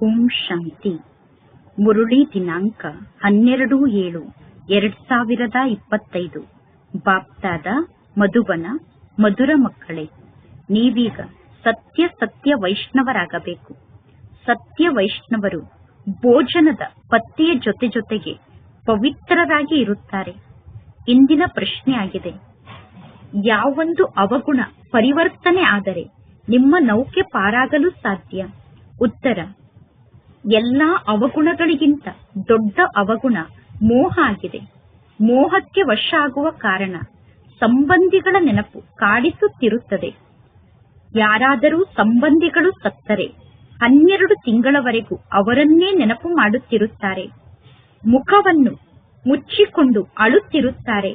ಓಂ ಶಾಂತಿ. ಮುರುಳಿ ದಿನಾಂಕ 12/7/2025. ಬಾಪ್ದಾದ ಮಧುಬನ. ಮಧುರ ಮಕ್ಕಳೇ, ನೀವೀಗ ಸತ್ಯ ವೈಷ್ಣವರಾಗಬೇಕು. ಸತ್ಯ ವೈಷ್ಣವರು ಭೋಜನದ ಪತ್ತೆಯ ಜೊತೆಗೆ ಪವಿತ್ರರಾಗಿ ಇರುತ್ತಾರೆ. ಇಂದಿನ ಪ್ರಶ್ನೆ ಆಗಿದೆ, ಯಾವೊಂದು ಅವಗುಣ ಪರಿವರ್ತನೆ ಆದರೆ ನಿಮ್ಮ ನೌಕೆ ಪಾರಾಗಲು ಸಾಧ್ಯ? ಉತ್ತರ, ಎಲ್ಲಾ ಅವಗುಣಗಳಿಗಿಂತ ದೊಡ್ಡ ಅವಗುಣ ಮೋಹ ಆಗಿದೆ. ಮೋಹಕ್ಕೆ ವಶ ಆಗುವ ಕಾರಣ ಸಂಬಂಧಿಗಳ ನೆನಪು ಕಾಡಿಸುತ್ತಿರುತ್ತದೆ. ಯಾರಾದರೂ ಸಂಬಂಧಿಗಳು ಸತ್ತರೆ 12 ತಿಂಗಳವರೆಗೂ ಅವರನ್ನೇ ನೆನಪು ಮಾಡುತ್ತಿರುತ್ತಾರೆ. ಮುಖವನ್ನು ಮುಚ್ಚಿಕೊಂಡು ಅಳುತ್ತಿರುತ್ತಾರೆ.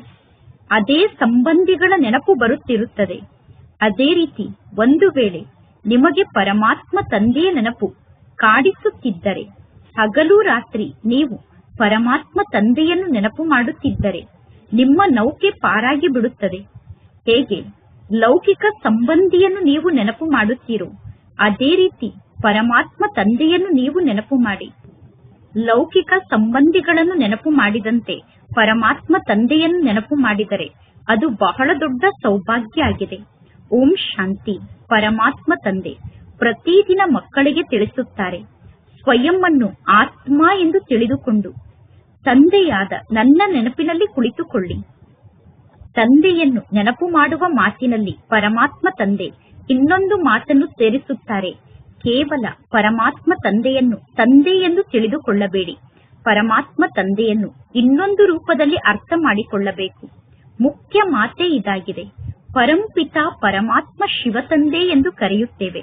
ಅದೇ ಸಂಬಂಧಿಗಳ ನೆನಪು ಬರುತ್ತಿರುತ್ತದೆ. ಅದೇ ರೀತಿ ಒಂದು ವೇಳೆ ನಿಮಗೆ ಪರಮಾತ್ಮ ತಂದೆಯ ನೆನಪು ಕಾಡಿಸುತ್ತಿದ್ದರೆ, ಹಗಲು ರಾತ್ರಿ ನೀವು ಪರಮಾತ್ಮ ತಂದೆಯನ್ನು ನೆನಪು ಮಾಡುತ್ತಿದ್ದರೆ ನಿಮ್ಮ ನೌಕೆ ಪಾರಾಗಿ ಬಿಡುತ್ತದೆ. ಹೇಗೆ ಲೌಕಿಕ ಸಂಬಂಧಿಯನ್ನು ನೀವು ನೆನಪು ಮಾಡುತ್ತೀರೋ ಅದೇ ರೀತಿ ಪರಮಾತ್ಮ ತಂದೆಯನ್ನು ನೀವು ನೆನಪು ಮಾಡಿ. ಲೌಕಿಕ ಸಂಬಂಧಿಗಳನ್ನು ನೆನಪು ಮಾಡಿದಂತೆ ಪರಮಾತ್ಮ ತಂದೆಯನ್ನು ನೆನಪು ಮಾಡಿದರೆ ಅದು ಬಹಳ ದೊಡ್ಡ ಸೌಭಾಗ್ಯ ಆಗಿದೆ. ಓಂ ಶಾಂತಿ. ಪರಮಾತ್ಮ ತಂದೆ ಪ್ರತಿದಿನ ಮಕ್ಕಳಿಗೆ ತಿಳಿಸುತ್ತಾರೆ, ಸ್ವಯಂ ಅನ್ನು ಆತ್ಮ ಎಂದು ತಿಳಿದುಕೊಂಡು ತಂದೆಯಾದ ನನ್ನ ನೆನಪಿನಲ್ಲಿ ಕುಳಿತುಕೊಳ್ಳಿ. ತಂದೆಯನ್ನು ನೆನಪು ಮಾಡುವ ಮಾತಿನಲ್ಲಿ ಪರಮಾತ್ಮ ತಂದೆ ಇನ್ನೊಂದು ಮಾತನ್ನು ಸೇರಿಸುತ್ತಾರೆ. ಕೇವಲ ಪರಮಾತ್ಮ ತಂದೆಯನ್ನು ತಂದೆ ಎಂದು ತಿಳಿದುಕೊಳ್ಳಬೇಡಿ. ಪರಮಾತ್ಮ ತಂದೆಯನ್ನು ಇನ್ನೊಂದು ರೂಪದಲ್ಲಿ ಅರ್ಥ ಮಾಡಿಕೊಳ್ಳಬೇಕು. ಮುಖ್ಯ ಮಾತೇ ಇದಾಗಿದೆ. ಪರಂಪಿತ ಪರಮಾತ್ಮ ಶಿವತಂದೆ ಎಂದು ಕರೆಯುತ್ತೇವೆ.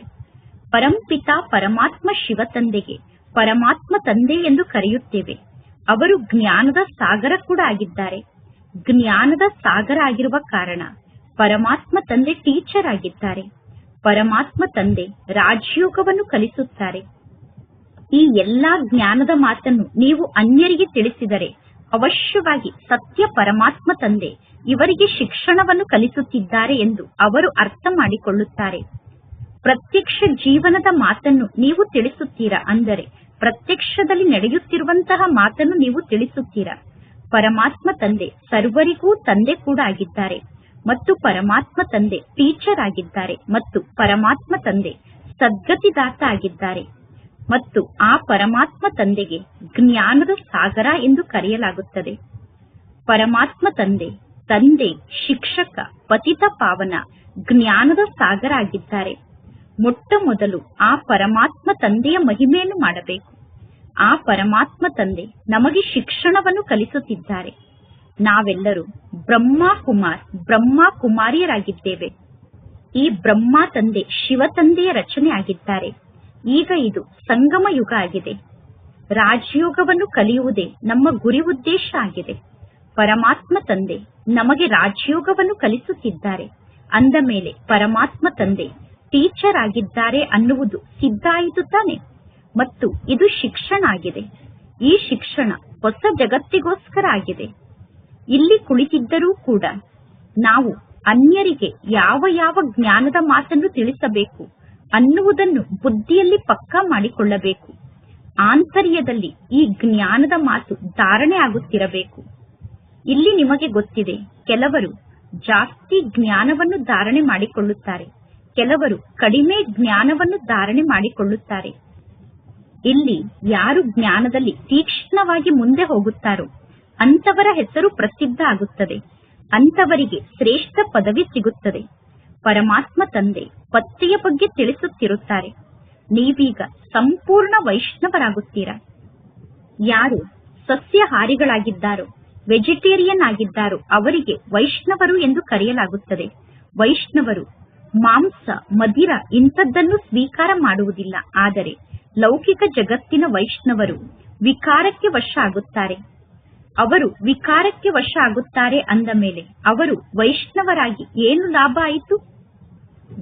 ಪರಂಪಿತ ಪರಮಾತ್ಮ ಶಿವತಂದೆಗೆ ಪರಮಾತ್ಮ ತಂದೆ ಎಂದು ಕರೆಯುತ್ತೇವೆ. ಅವರು ಜ್ಞಾನದ ಸಾಗರ ಕೂಡ ಆಗಿದ್ದಾರೆ. ಜ್ಞಾನದ ಸಾಗರ ಆಗಿರುವ ಕಾರಣ ಪರಮಾತ್ಮ ತಂದೆ ಟೀಚರ್ ಆಗಿದ್ದಾರೆ. ಪರಮಾತ್ಮ ತಂದೆ ರಾಜಯೋಗವನ್ನು ಕಲಿಸುತ್ತಾರೆ. ಈ ಎಲ್ಲಾ ಜ್ಞಾನದ ಮಾತನ್ನು ನೀವು ಅನ್ಯರಿಗೆ ತಿಳಿಸಿದರೆ ಅವಶ್ಯವಾಗಿ ಸತ್ಯ ಪರಮಾತ್ಮ ತಂದೆ ಇವರಿಗೆ ಶಿಕ್ಷಣವನ್ನು ಕಲಿಸುತ್ತಿದ್ದಾರೆ ಎಂದು ಅವರು ಅರ್ಥ ಮಾಡಿಕೊಳ್ಳುತ್ತಾರೆ. ಪ್ರತ್ಯಕ್ಷ ಜೀವನದ ಮಾತನ್ನು ನೀವು ತಿಳಿಸುತ್ತೀರಾ ಅಂದರೆ ಪ್ರತ್ಯಕ್ಷದಲ್ಲಿ ನಡೆಯುತ್ತಿರುವಂತಹ ಮಾತನ್ನು ನೀವು ತಿಳಿಸುತ್ತೀರಾ. ಪರಮಾತ್ಮ ತಂದೆ ಸರ್ವರಿಗೂ ತಂದೆ ಕೂಡ ಆಗಿದ್ದಾರೆ ಮತ್ತು ಪರಮಾತ್ಮ ತಂದೆ ಟೀಚರ್ ಆಗಿದ್ದಾರೆ ಮತ್ತು ಪರಮಾತ್ಮ ತಂದೆ ಸದ್ಗತಿದಾತ ಆಗಿದ್ದಾರೆ ಮತ್ತು ಆ ಪರಮಾತ್ಮ ತಂದೆಗೆ ಜ್ಞಾನದ ಸಾಗರ ಎಂದು ಕರೆಯಲಾಗುತ್ತದೆ. ಪರಮಾತ್ಮ ತಂದೆ ಶಿಕ್ಷಕ, ಪತಿತ ಪಾವನ, ಜ್ಞಾನದ ಸಾಗರ ಆಗಿದ್ದಾರೆ. ಮೊಟ್ಟ ಮೊದಲು ಆ ಪರಮಾತ್ಮ ತಂದೆಯ ಮಹಿಮೆಯನ್ನು ಮಾಡಬೇಕು. ಆ ಪರಮಾತ್ಮ ತಂದೆ ನಮಗೆ ಶಿಕ್ಷಣವನ್ನು ಕಲಿಸುತ್ತಿದ್ದಾರೆ. ನಾವೆಲ್ಲರೂ ಬ್ರಹ್ಮ ಕುಮಾರಿಯರಾಗಿದ್ದೇವೆ. ಈ ಬ್ರಹ್ಮ ತಂದೆ ಶಿವ ತಂದೆಯ ರಚನೆ ಆಗಿದ್ದಾರೆ. ಈಗ ಇದು ಸಂಗಮ ಯುಗ ಆಗಿದೆ. ರಾಜಯೋಗವನ್ನು ಕಲಿಯುವುದೇ ನಮ್ಮ ಗುರಿ ಉದ್ದೇಶ ಆಗಿದೆ. ಪರಮಾತ್ಮ ತಂದೆ ನಮಗೆ ರಾಜಯೋಗವನ್ನು ಕಲಿಸುತ್ತಿದ್ದಾರೆ. ಅಂದ ಮೇಲೆ ಪರಮಾತ್ಮ ತಂದೆ ಟೀಚರ್ ಆಗಿದ್ದಾರೆ ಅನ್ನುವುದು ಸಿದ್ಧ ಆಯಿತು ತಾನೆ. ಮತ್ತು ಇದು ಶಿಕ್ಷಣ ಆಗಿದೆ. ಈ ಶಿಕ್ಷಣ ಹೊಸ ಜಗತ್ತಿಗೋಸ್ಕರ ಆಗಿದೆ. ಇಲ್ಲಿ ಕುಳಿತಿದ್ದರೂ ಕೂಡ ನಾವು ಅನ್ಯರಿಗೆ ಯಾವ ಜ್ಞಾನದ ಮಾತನ್ನು ತಿಳಿಸಬೇಕು ಅನ್ನುವುದನ್ನು ಬುದ್ಧಿಯಲ್ಲಿ ಪಕ್ಕಾ ಮಾಡಿಕೊಳ್ಳಬೇಕು. ಆಂತರ್ಯದಲ್ಲಿ ಈ ಜ್ಞಾನದ ಮಾತು ಧಾರಣೆ ಆಗುತ್ತಿರಬೇಕು. ಇಲ್ಲಿ ನಿಮಗೆ ಗೊತ್ತಿದೆ, ಕೆಲವರು ಜಾಸ್ತಿ ಜ್ಞಾನವನ್ನು ಧಾರಣೆ ಮಾಡಿಕೊಳ್ಳುತ್ತಾರೆ, ಕೆಲವರು ಕಡಿಮೆ ಜ್ಞಾನವನ್ನು ಧಾರಣೆ ಮಾಡಿಕೊಳ್ಳುತ್ತಾರೆ. ಇಲ್ಲಿ ಯಾರು ಜ್ಞಾನದಲ್ಲಿ ತೀಕ್ಷ್ಣವಾಗಿ ಮುಂದೆ ಹೋಗುತ್ತಾರೋ ಅಂತವರ ಹೆಸರು ಪ್ರಸಿದ್ಧ ಆಗುತ್ತದೆ. ಅಂತವರಿಗೆ ಶ್ರೇಷ್ಠ ಪದವಿ ಸಿಗುತ್ತದೆ. ಪರಮಾತ್ಮ ತಂದೆ ಪತ್ತೆಯ ಬಗ್ಗೆ ತಿಳಿಸುತ್ತಿರುತ್ತಾರೆ. ನೀವೀಗ ಸಂಪೂರ್ಣ ವೈಷ್ಣವರಾಗುತ್ತೀರಾ. ಯಾರು ಸಸ್ಯಾಹಾರಿಗಳಾಗಿದ್ದಾರೋ, ವೆಜಿಟೇರಿಯನ್ ಆಗಿದ್ದಾರೋ ಅವರಿಗೆ ವೈಷ್ಣವರು ಎಂದು ಕರೆಯಲಾಗುತ್ತದೆ. ವೈಷ್ಣವರು ಮಾಂಸ, ಮದಿರ ಇಂಥದ್ದನ್ನು ಸ್ವೀಕಾರ ಮಾಡುವುದಿಲ್ಲ. ಆದರೆ ಲೌಕಿಕ ಜಗತ್ತಿನ ವೈಷ್ಣವರು ವಿಕಾರಕ್ಕೆ ವಶ ಆಗುತ್ತಾರೆ. ಅವರು ವಿಕಾರಕ್ಕೆ ವಶ ಆಗುತ್ತಾರೆ ಅಂದ ಮೇಲೆ ಅವರು ವೈಷ್ಣವರಾಗಿ ಏನು ಲಾಭ ಆಯಿತು?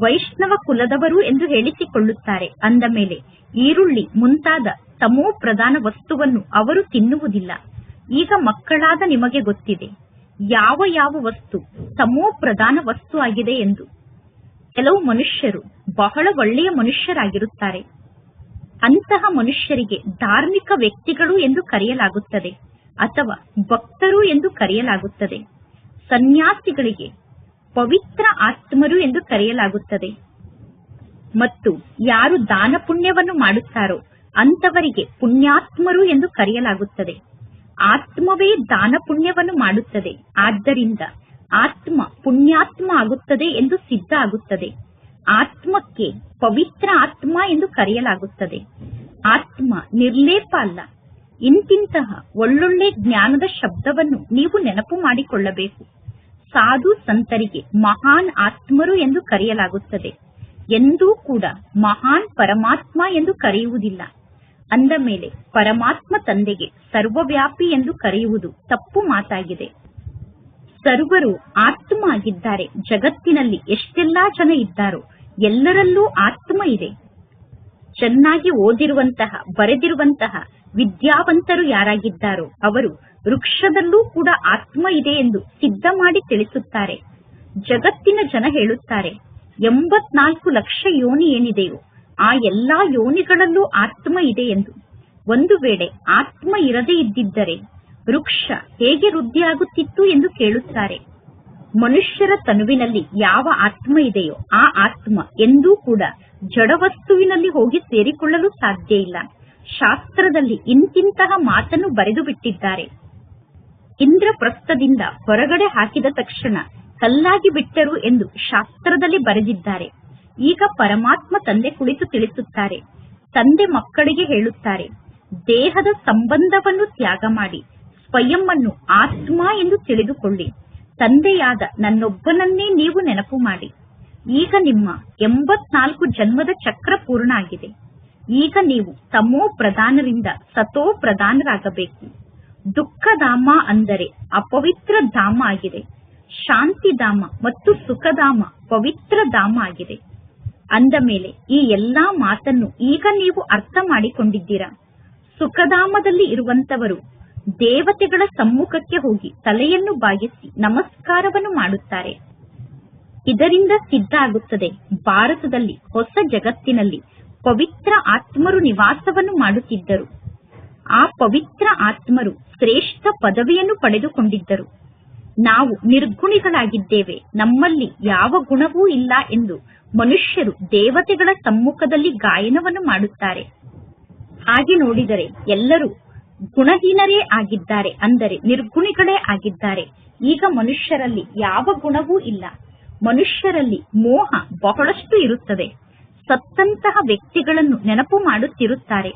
ವೈಷ್ಣವ ಕುಲದವರು ಎಂದು ಹೇಳಿಸಿಕೊಳ್ಳುತ್ತಾರೆ. ಅಂದ ಮೇಲೆ ಈರುಳ್ಳಿ ಮುಂತಾದ ತಮೋ ಪ್ರಧಾನ ವಸ್ತುವನ್ನು ಅವರು ತಿನ್ನುವುದಿಲ್ಲ. ಈಗ ಮಕ್ಕಳಾದ ನಿಮಗೆ ಗೊತ್ತಿದೆ ಯಾವ ವಸ್ತು ತಮೋ ಪ್ರಧಾನ ವಸ್ತು ಆಗಿದೆ ಎಂದು. ಕೆಲವು ಮನುಷ್ಯರು ಬಹಳ ಒಳ್ಳೆಯ ಮನುಷ್ಯರಾಗಿರುತ್ತಾರೆ. ಅಂತಹ ಮನುಷ್ಯರಿಗೆ ಧಾರ್ಮಿಕ ವ್ಯಕ್ತಿಗಳು ಎಂದು ಕರೆಯಲಾಗುತ್ತದೆ ಅಥವಾ ಭಕ್ತರು ಎಂದು ಕರೆಯಲಾಗುತ್ತದೆ. ಸನ್ಯಾಸಿಗಳಿಗೆ ಪವಿತ್ರ ಆತ್ಮರು ಎಂದು ಕರೆಯಲಾಗುತ್ತದೆ. ಮತ್ತು ಯಾರು ದಾನ ಪುಣ್ಯವನ್ನು ಮಾಡುತ್ತಾರೋ ಅಂತವರಿಗೆ ಪುಣ್ಯಾತ್ಮರು ಎಂದು ಕರೆಯಲಾಗುತ್ತದೆ. ಆತ್ಮವೇ ದಾನ ಪುಣ್ಯವನ್ನು ಮಾಡುತ್ತದೆ. ಆದ್ದರಿಂದ ಆತ್ಮ ಪುಣ್ಯಾತ್ಮ ಆಗುತ್ತದೆ ಎಂದು ಸಿದ್ಧ ಆಗುತ್ತದೆ. ಆತ್ಮಕ್ಕೆ ಪವಿತ್ರ ಆತ್ಮ ಎಂದು ಕರೆಯಲಾಗುತ್ತದೆ. ಆತ್ಮ ನಿರ್ಲೇಪ ಅಲ್ಲ. ಇಂತಿಂತಹ ಒಳ್ಳೊಳ್ಳೆ ಜ್ಞಾನದ ಶಬ್ದವನ್ನು ನೀವು ನೆನಪು ಮಾಡಿಕೊಳ್ಳಬೇಕು. ಸಾಧು ಸಂತರಿಗೆ ಮಹಾನ್ ಆತ್ಮರು ಎಂದು ಕರೆಯಲಾಗುತ್ತದೆ. ಎಂದೂ ಕೂಡ ಮಹಾನ್ ಪರಮಾತ್ಮ ಎಂದು ಕರೆಯುವುದಿಲ್ಲ. ಅಂದ ಮೇಲೆ ಪರಮಾತ್ಮ ತಂದೆಗೆ ಸರ್ವವ್ಯಾಪಿ ಎಂದು ಕರೆಯುವುದು ತಪ್ಪು ಮಾತಾಗಿದೆ. ಸರ್ವರು ಆತ್ಮ ಆಗಿದ್ದಾರೆ. ಜಗತ್ತಿನಲ್ಲಿ ಎಷ್ಟೆಲ್ಲಾ ಜನ ಇದ್ದಾರೋ ಎಲ್ಲರಲ್ಲೂ ಆತ್ಮ ಇದೆ. ಚೆನ್ನಾಗಿ ಓದಿರುವಂತಹ ಬರೆದಿರುವಂತಹ ವಿದ್ಯಾವಂತರು ಯಾರಾಗಿದ್ದಾರೋ ಅವರು ವೃಕ್ಷದಲ್ಲೂ ಕೂಡ ಆತ್ಮ ಇದೆ ಎಂದು ಸಿದ್ಧ ಮಾಡಿ ತಿಳಿಸುತ್ತಾರೆ. ಜಗತ್ತಿನ ಜನ ಹೇಳುತ್ತಾರೆ 84 ಲಕ್ಷ ಯೋನಿ ಏನಿದೆಯೋ ಆ ಎಲ್ಲಾ ಯೋನಿಗಳಲ್ಲೂ ಆತ್ಮ ಇದೆ ಎಂದು. ಒಂದು ವೇಳೆ ಆತ್ಮ ಇರದೇ ಇದ್ದಿದ್ದರೆ ವೃಕ್ಷ ಹೇಗೆ ವೃದ್ಧಿಯಾಗುತ್ತಿತ್ತು ಎಂದು ಕೇಳುತ್ತಾರೆ. ಮನುಷ್ಯರ ತನುವಿನಲ್ಲಿ ಯಾವ ಆತ್ಮ ಇದೆಯೋ ಆ ಆತ್ಮ ಎಂದೂ ಕೂಡ ಜಡವಸ್ತುವಿನಲ್ಲಿ ಹೋಗಿ ಸೇರಿಕೊಳ್ಳಲು ಸಾಧ್ಯ ಇಲ್ಲ. ಶಾಸ್ತ್ರದಲ್ಲಿ ಇಂತಿಂತಹ ಮಾತನ್ನು ಬರೆದು ಬಿಟ್ಟಿದ್ದಾರೆ. ಇಂದ್ರಪ್ರಸ್ಥದಿಂದ ಹೊರಗಡೆ ಹಾಕಿದ ತಕ್ಷಣ ಕಲ್ಲಾಗಿ ಬಿಟ್ಟರು ಎಂದು ಶಾಸ್ತ್ರದಲ್ಲಿ ಬರೆದಿದ್ದಾರೆ. ಈಗ ಪರಮಾತ್ಮ ತಂದೆ ಕುಳಿತು ತಿಳಿಸುತ್ತಾರೆ. ತಂದೆ ಮಕ್ಕಳಿಗೆ ಹೇಳುತ್ತಾರೆ, ದೇಹದ ಸಂಬಂಧವನ್ನು ತ್ಯಾಗ ಮಾಡಿ ಸ್ವಯಂ ಅನ್ನು ಆತ್ಮ ಎಂದು ತಿಳಿದುಕೊಳ್ಳಿ. ತಂದೆಯಾದ ನನ್ನೊಬ್ಬನನ್ನೇ ನೀವು ನೆನಪು ಮಾಡಿ. ಈಗ ನಿಮ್ಮ 84 ಜನ್ಮದ ಚಕ್ರ ಪೂರ್ಣ ಆಗಿದೆ. ಈಗ ನೀವು ತಮೋ ಪ್ರಧಾನರಿಂದ ಸತೋ ಪ್ರಧಾನರಾಗಬೇಕು. ದುಃಖಧಾಮ ಅಂದರೆ ಅಪವಿತ್ರ ಧಾಮ ಆಗಿದೆ. ಶಾಂತಿಧಾಮ ಮತ್ತು ಸುಖಧಾಮ ಪವಿತ್ರ ಧಾಮ ಆಗಿದೆ. ಅಂದ ಮೇಲೆ ಈ ಎಲ್ಲಾ ಮಾತನ್ನು ಈಗ ನೀವು ಅರ್ಥ ಮಾಡಿಕೊಂಡಿದ್ದೀರಾ. ಸುಖಧಾಮದಲ್ಲಿ ಇರುವಂತವರು ದೇವತೆಗಳ ಸಮ್ಮುಖಕ್ಕೆ ಹೋಗಿ ತಲೆಯನ್ನು ಬಾಗಿಸಿ ನಮಸ್ಕಾರವನ್ನು ಮಾಡುತ್ತಾರೆ. ಇದರಿಂದ ಸಿದ್ಧ ಆಗುತ್ತದೆ ಭಾರತದಲ್ಲಿ ಹೊಸ ಜಗತ್ತಿನಲ್ಲಿ ಪವಿತ್ರ ಆತ್ಮರು ನಿವಾಸವನ್ನು ಮಾಡುತ್ತಿದ್ದರು. ಆ ಪವಿತ್ರ ಆತ್ಮರು ಶ್ರೇಷ್ಠ ಪದವಿಯನ್ನು ಪಡೆದುಕೊಂಡಿದ್ದರು. ನಾವು ನಿರ್ಗುಣಿಗಳಾಗಿದ್ದೇವೆ, ನಮ್ಮಲ್ಲಿ ಯಾವ ಗುಣವೂ ಇಲ್ಲ ಎಂದು ಮನುಷ್ಯರು ದೇವತೆಗಳ ಸಮ್ಮುಖದಲ್ಲಿ ಗಾಯನವನ್ನು ಮಾಡುತ್ತಾರೆ. ಹಾಗೆ ನೋಡಿದರೆ ಎಲ್ಲರೂ ಗುಣಹೀನರೇ ಆಗಿದ್ದಾರೆ, ಅಂದರೆ ನಿರ್ಗುಣಿಗಳೇ ಆಗಿದ್ದಾರೆ. ಈಗ ಮನುಷ್ಯರಲ್ಲಿ ಯಾವ ಗುಣವೂ ಇಲ್ಲ. ಮನುಷ್ಯರಲ್ಲಿ ಮೋಹ ಬಹಳಷ್ಟು ಇರುತ್ತದೆ. ಸತ್ತಂತಹ ವ್ಯಕ್ತಿಗಳನ್ನು ನೆನಪು ಮಾಡುತ್ತಿರುತ್ತಾರೆ.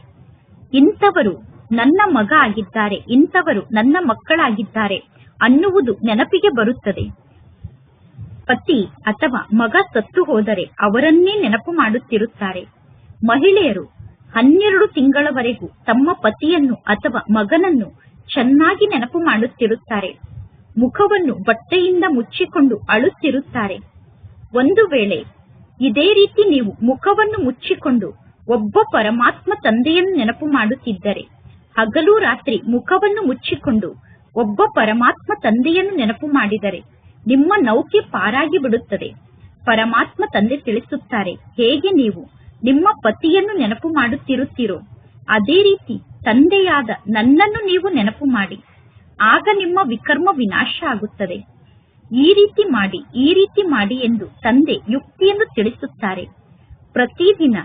ಇಂಥವರು ನನ್ನ ಮಗ ಆಗಿದ್ದಾರೆ, ಇಂಥವರು ನನ್ನ ಮಕ್ಕಳಾಗಿದ್ದಾರೆ ಅನ್ನುವುದು ನೆನಪಿಗೆ ಬರುತ್ತದೆ. ಪತಿ ಅಥವಾ ಮಗ ಸತ್ತು ಹೋದರೆ ಅವರನ್ನೇ ನೆನಪು ಮಾಡುತ್ತಿರುತ್ತಾರೆ. ಮಹಿಳೆಯರು 12 ತಿಂಗಳವರೆಗೂ ತಮ್ಮ ಪತಿಯನ್ನು ಅಥವಾ ಮಗನನ್ನು ಚೆನ್ನಾಗಿ ನೆನಪು ಮಾಡುತ್ತಿರುತ್ತಾರೆ. ಮುಖವನ್ನು ಬಟ್ಟೆಯಿಂದ ಮುಚ್ಚಿಕೊಂಡು ಅಳುತ್ತಿರುತ್ತಾರೆ. ಒಂದು ವೇಳೆ ಇದೇ ರೀತಿ ನೀವು ಮುಖವನ್ನು ಮುಚ್ಚಿಕೊಂಡು ಒಬ್ಬ ಪರಮಾತ್ಮ ತಂದೆಯನ್ನು ನೆನಪು ಮಾಡುತ್ತಿದ್ದರೆ, ಹಗಲು ರಾತ್ರಿ ಮುಖವನ್ನು ಮುಚ್ಚಿಕೊಂಡು ಒಬ್ಬ ಪರಮಾತ್ಮ ತಂದೆಯನ್ನು ನೆನಪು ಮಾಡಿದರೆ ನಿಮ್ಮ ನೌಕೆ ಪಾರಾಗಿ ಬಿಡುತ್ತದೆ. ಪರಮಾತ್ಮ ತಂದೆ ತಿಳಿಸುತ್ತಾರೆ, ಹೇಗೆ ನೀವು ನಿಮ್ಮ ಪತಿಯನ್ನು ನೆನಪು ಮಾಡುತ್ತಿರುತ್ತೀರೋ ಅದೇ ರೀತಿ ತಂದೆಯಾದ ನನ್ನನ್ನು ನೀವು ನೆನಪು ಮಾಡಿ. ಆಗ ನಿಮ್ಮ ವಿಕರ್ಮ ವಿನಾಶ ಆಗುತ್ತದೆ. ಈ ರೀತಿ ಮಾಡಿ, ಈ ರೀತಿ ಮಾಡಿ ಎಂದು ತಂದೆ ಯುಕ್ತಿಯನ್ನು ತಿಳಿಸುತ್ತಾರೆ. ಪ್ರತಿದಿನ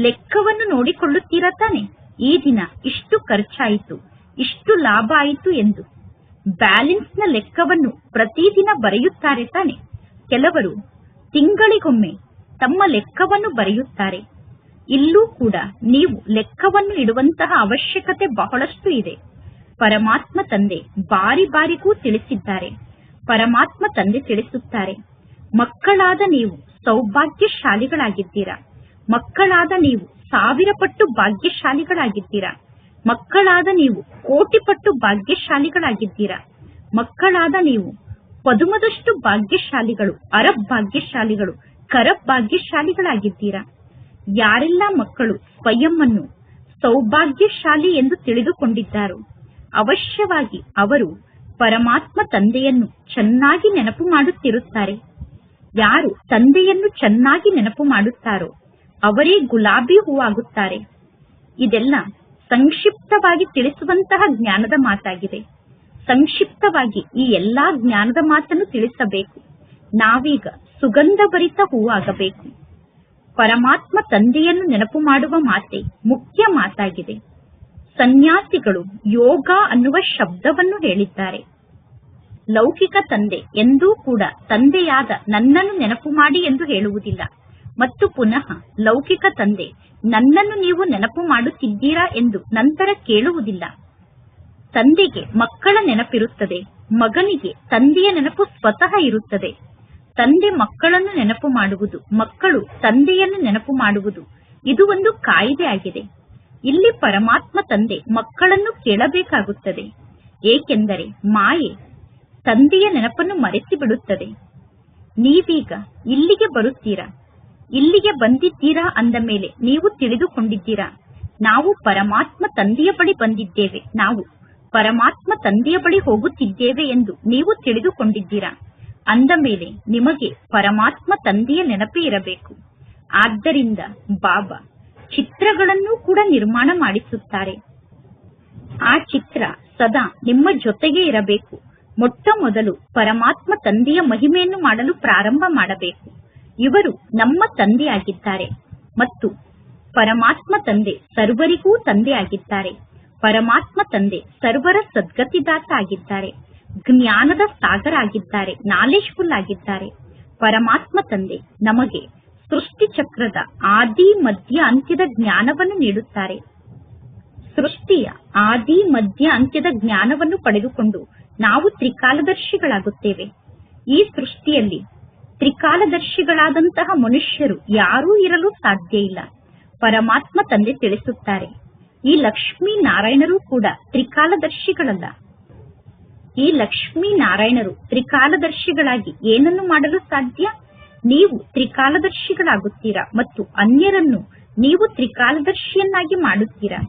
ಲೆಕ್ಕವನ್ನು ನೋಡಿಕೊಳ್ಳುತ್ತೀರಾ ತಾನೆ? ಈ ದಿನ ಇಷ್ಟು ಖರ್ಚಾಯಿತು, ಇಷ್ಟು ಲಾಭ ಆಯಿತು ಎಂದು ಬ್ಯಾಲೆನ್ಸ್ ನ ಲೆಕ್ಕವನ್ನು ಪ್ರತಿದಿನ ಬರೆಯುತ್ತಾರೆ ತಾನೆ? ಕೆಲವರು ತಿಂಗಳಿಗೊಮ್ಮೆ ತಮ್ಮ ಲೆಕ್ಕವನ್ನು ಬರೆಯುತ್ತಾರೆ. ಇಲ್ಲೂ ಕೂಡ ನೀವು ಲೆಕ್ಕವನ್ನು ಇಡುವಂತಹ ಅವಶ್ಯಕತೆ ಬಹಳಷ್ಟು ಇದೆ. ಪರಮಾತ್ಮ ತಂದೆ ಬಾರಿ ಬಾರಿಗೂ ತಿಳಿಸಿದ್ದಾರೆ. ಪರಮಾತ್ಮ ತಂದೆ ತಿಳಿಸುತ್ತಾರೆ, ಮಕ್ಕಳಾದ ನೀವು ಸೌಭಾಗ್ಯಶಾಲಿಗಳಾಗಿದ್ದೀರಾ. ಮಕ್ಕಳಾದ ನೀವು 1000 ಪಟ್ಟು ಭಾಗ್ಯಶಾಲಿಗಳಾಗಿದ್ದೀರಾ. ಮಕ್ಕಳಾದ ನೀವು 1,000,000 ಪಟ್ಟು ಭಾಗ್ಯಶಾಲಿಗಳಾಗಿದ್ದೀರಾ. ಮಕ್ಕಳಾದ ನೀವು ಪದುಮದಷ್ಟು ಭಾಗ್ಯಶಾಲಿಗಳು, ಅರಬ್ ಭಾಗ್ಯಶಾಲಿಗಳು, ಕರಬ್ ಭಾಗ್ಯಶಾಲಿಗಳಾಗಿದ್ದೀರಾ. ಯಾರೆಲ್ಲ ಮಕ್ಕಳು ಸ್ವಯಂ ಅನ್ನು ಸೌಭಾಗ್ಯಶಾಲಿ ಎಂದು ತಿಳಿದುಕೊಂಡಿದ್ದಾರೋ ಅವಶ್ಯವಾಗಿ ಅವರು ಪರಮಾತ್ಮ ತಂದೆಯನ್ನು ಚೆನ್ನಾಗಿ ನೆನಪು ಮಾಡುತ್ತಿರುತ್ತಾರೆ. ಯಾರು ತಂದೆಯನ್ನು ಚೆನ್ನಾಗಿ ನೆನಪು ಮಾಡುತ್ತಾರೋ ಅವರೇ ಗುಲಾಬಿ ಹೂವಾಗುತ್ತಾರೆ. ಇದೆಲ್ಲ ಸಂಕ್ಷಿಪ್ತವಾಗಿ ತಿಳಿಸುವಂತಹ ಜ್ಞಾನದ ಮಾತಾಗಿದೆ. ಸಂಕ್ಷಿಪ್ತವಾಗಿ ಈ ಎಲ್ಲಾ ಜ್ಞಾನದ ಮಾತನ್ನು ತಿಳಿಸಬೇಕು. ನಾವೀಗ ಸುಗಂಧಭರಿತ ಹೂವಾಗಬೇಕು. ಪರಮಾತ್ಮ ತಂದೆಯನ್ನು ನೆನಪು ಮಾಡುವ ಮಾತೆ ಮುಖ್ಯ ಮಾತಾಗಿದೆ. ಸನ್ಯಾಸಿಗಳು ಯೋಗ ಅನ್ನುವ ಶಬ್ದವನ್ನು ಹೇಳಿದ್ದಾರೆ. ಲೌಕಿಕ ತಂದೆ ಎಂದೂ ಕೂಡ ತಂದೆಯಾದ ನನ್ನನ್ನು ನೆನಪು ಮಾಡಿ ಎಂದು ಹೇಳುವುದಿಲ್ಲ. ಮತ್ತು ಪುನಃ ಲೌಕಿಕ ತಂದೆ ನನ್ನನ್ನು ನೀವು ನೆನಪು ಮಾಡುತ್ತಿದ್ದೀರಾ ಎಂದು ನಂತರ ಕೇಳುವುದಿಲ್ಲ. ತಂದೆಗೆ ಮಕ್ಕಳ ನೆನಪಿರುತ್ತದೆ, ಮಗನಿಗೆ ತಂದೆಯ ನೆನಪು ಸ್ವತಃ ಇರುತ್ತದೆ. ತಂದೆ ಮಕ್ಕಳನ್ನು ನೆನಪು ಮಾಡುವುದು, ಮಕ್ಕಳು ತಂದೆಯನ್ನು ನೆನಪು ಮಾಡುವುದು, ಇದು ಒಂದು ಕಾಯಿದೆ ಆಗಿದೆ. ಇಲ್ಲಿ ಪರಮಾತ್ಮ ತಂದೆ ಮಕ್ಕಳನ್ನು ಕೇಳಬೇಕಾಗುತ್ತದೆ. ಏಕೆಂದರೆ ಮಾಯೆ ತಂದೆಯ ನೆನಪನ್ನು ಮರೆಸಿ ಬಿಡುತ್ತದೆ. ನೀವೀಗ ಇಲ್ಲಿಗೆ ಬರುತ್ತೀರಾ, ಇಲ್ಲಿಗೆ ಬಂದಿದ್ದೀರಾ ಅಂದ ಮೇಲೆ ನೀವು ತಿಳಿದುಕೊಂಡಿದ್ದೀರಾ, ನಾವು ಪರಮಾತ್ಮ ತಂದೆಯ ಬಳಿ ಬಂದಿದ್ದೇವೆ, ನಾವು ಪರಮಾತ್ಮ ತಂದೆಯ ಬಳಿ ಹೋಗುತ್ತಿದ್ದೇವೆ ಎಂದು ನೀವು ತಿಳಿದುಕೊಂಡಿದ್ದೀರಾ. ಅಂದ ಮೇಲೆ ನಿಮಗೆ ಪರಮಾತ್ಮ ತಂದೆಯ ನೆನಪೇ ಇರಬೇಕು. ಆದ್ದರಿಂದ ಬಾಬಾ ಚಿತ್ರಗಳನ್ನು ಕೂಡ ನಿರ್ಮಾಣ ಮಾಡಿಸುತ್ತಾರೆ. ಆ ಚಿತ್ರ ಸದಾ ನಿಮ್ಮ ಜೊತೆಗೆ ಇರಬೇಕು. ಮೊಟ್ಟ ಮೊದಲು ಪರಮಾತ್ಮ ತಂದೆಯ ಮಹಿಮೆಯನ್ನು ಮಾಡಲು ಪ್ರಾರಂಭ ಮಾಡಬೇಕು. ಇವರು ನಮ್ಮ ತಂದೆಯಾಗಿದ್ದಾರೆ ಮತ್ತು ಪರಮಾತ್ಮ ತಂದೆ ಸರ್ವರಿಗೂ ತಂದೆಯಾಗಿದ್ದಾರೆ. ಪರಮಾತ್ಮ ತಂದೆ ಸರ್ವರ ಸದ್ಗತಿದಾತ ಆಗಿದ್ದಾರೆ, ಜ್ಞಾನದ ಸಾಗರ ಆಗಿದ್ದಾರೆ, ನಾಲೆಜ್ಫುಲ್ ಆಗಿದ್ದಾರೆ. ಪರಮಾತ್ಮ ತಂದೆ ನಮಗೆ ಸೃಷ್ಟಿ ಚಕ್ರದ ಆದಿ ಮಧ್ಯ ಅಂತ್ಯದ ಜ್ಞಾನವನ್ನು ನೀಡುತ್ತಾರೆ. ಸೃಷ್ಟಿಯ ಆದಿ ಮಧ್ಯ ಅಂತ್ಯದ ಜ್ಞಾನವನ್ನು ಪಡೆದುಕೊಂಡು ನಾವು ತ್ರಿಕಾಲದರ್ಶಿಗಳಾಗುತ್ತೇವೆ. ಈ ಸೃಷ್ಟಿಯಲ್ಲಿ ತ್ರಿಕಾಲದರ್ಶಿಗಳಾದಂತಹ ಮನುಷ್ಯರು ಯಾರೂ ಇರಲು ಸಾಧ್ಯ ಇಲ್ಲ. ಪರಮಾತ್ಮ ತಂದೆ ತಿಳಿಸುತ್ತಾರೆ, ಈ ಲಕ್ಷ್ಮೀ ನಾರಾಯಣರು ಕೂಡ ತ್ರಿಕಾಲದರ್ಶಿಗಳಲ್ಲ. ಈ ಲಕ್ಷ್ಮೀ ನಾರಾಯಣರು ತ್ರಿಕಾಲದರ್ಶಿಗಳಾಗಿ ಏನನ್ನು ಮಾಡಲು ಸಾಧ್ಯ? ನೀವು ತ್ರಿಕಾಲದರ್ಶಿಗಳಾಗುತ್ತೀರಾ ಮತ್ತು ಅನ್ಯರನ್ನು ನೀವು ತ್ರಿಕಾಲದರ್ಶಿಯನ್ನಾಗಿ ಮಾಡುತ್ತೀರಾ.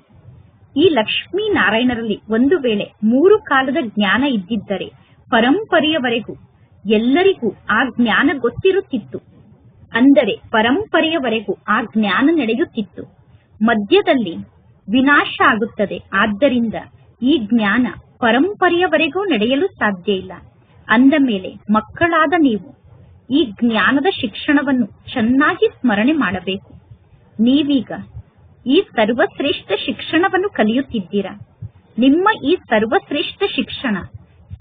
ಈ ಲಕ್ಷ್ಮೀ ನಾರಾಯಣರಲ್ಲಿ ಒಂದು ವೇಳೆ 3 ಕಾಲದ ಜ್ಞಾನ ಇದ್ದಿದ್ದರೆ ಪರಂಪರೆಯವರೆಗೂ ಎಲ್ಲರಿಗೂ ಆ ಜ್ಞಾನ ಗೊತ್ತಿರುತ್ತಿತ್ತು. ಅಂದರೆ ಪರಂಪರೆಯವರೆಗೂ ಆ ಜ್ಞಾನ ನಡೆಯುತ್ತಿತ್ತು. ಮಧ್ಯದಲ್ಲಿ ವಿನಾಶ ಆಗುತ್ತದೆ. ಆದ್ದರಿಂದ ಈ ಜ್ಞಾನ ಪರಂಪರೆಯವರೆಗೂ ನಡೆಯಲು ಸಾಧ್ಯ ಇಲ್ಲ. ಅಂದ ಮೇಲೆ ಮಕ್ಕಳಾದ ನೀವು ಈ ಜ್ಞಾನದ ಶಿಕ್ಷಣವನ್ನು ಚೆನ್ನಾಗಿ ಸ್ಮರಣೆ ಮಾಡಬೇಕು. ನೀವೀಗ ಈ ಸರ್ವಶ್ರೇಷ್ಠ ಶಿಕ್ಷಣವನ್ನು ಕಲಿಯುತ್ತಿದ್ದೀರಾ. ನಿಮ್ಮ ಈ ಸರ್ವಶ್ರೇಷ್ಠ ಶಿಕ್ಷಣ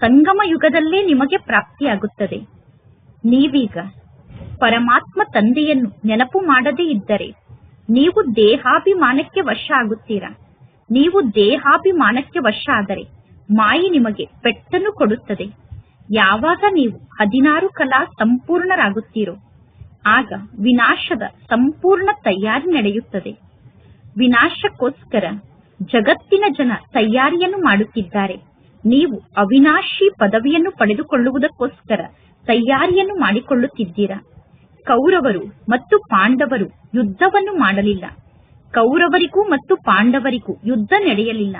ಸಂಗಮ ಯುಗದಲ್ಲೇ ನಿಮಗೆ ಪ್ರಾಪ್ತಿಯಾಗುತ್ತದೆ. ನೀವೀಗ ಪರಮಾತ್ಮ ತಂದೆಯನ್ನು ನೆನಪು ಮಾಡದೇ ಇದ್ದರೆ ನೀವು ದೇಹಾಭಿಮಾನಕ್ಕೆ ವಶ ಆಗುತ್ತೀರಾ. ನೀವು ದೇಹಾಭಿಮಾನಕ್ಕೆ ವಶ ಆದರೆ ಮಾಯೆ ನಿಮಗೆ ಪೆಟ್ಟನ್ನು ಕೊಡುತ್ತದೆ. ಯಾವಾಗ ನೀವು 16 ಕಲಾ ಸಂಪೂರ್ಣರಾಗುತ್ತೀರೋ ಆಗ ವಿನಾಶದ ಸಂಪೂರ್ಣ ತಯಾರಿ ನಡೆಯುತ್ತದೆ. ವಿನಾಶಕ್ಕೋಸ್ಕರ ಜಗತ್ತಿನ ಜನ ತಯಾರಿಯನ್ನು ಮಾಡುತ್ತಿದ್ದಾರೆ. ನೀವು ಅವಿನಾಶಿ ಪದವಿಯನ್ನು ಪಡೆದುಕೊಳ್ಳುವುದಕ್ಕೋಸ್ಕರ ತಯಾರಿಯನ್ನು ಮಾಡಿಕೊಳ್ಳುತ್ತಿದ್ದೀರಾ. ಕೌರವರು ಮತ್ತು ಪಾಂಡವರು ಯುದ್ಧವನ್ನು ಮಾಡಲಿಲ್ಲ. ಕೌರವರಿಗೂ ಮತ್ತು ಪಾಂಡವರಿಗೂ ಯುದ್ಧ ನಡೆಯಲಿಲ್ಲ.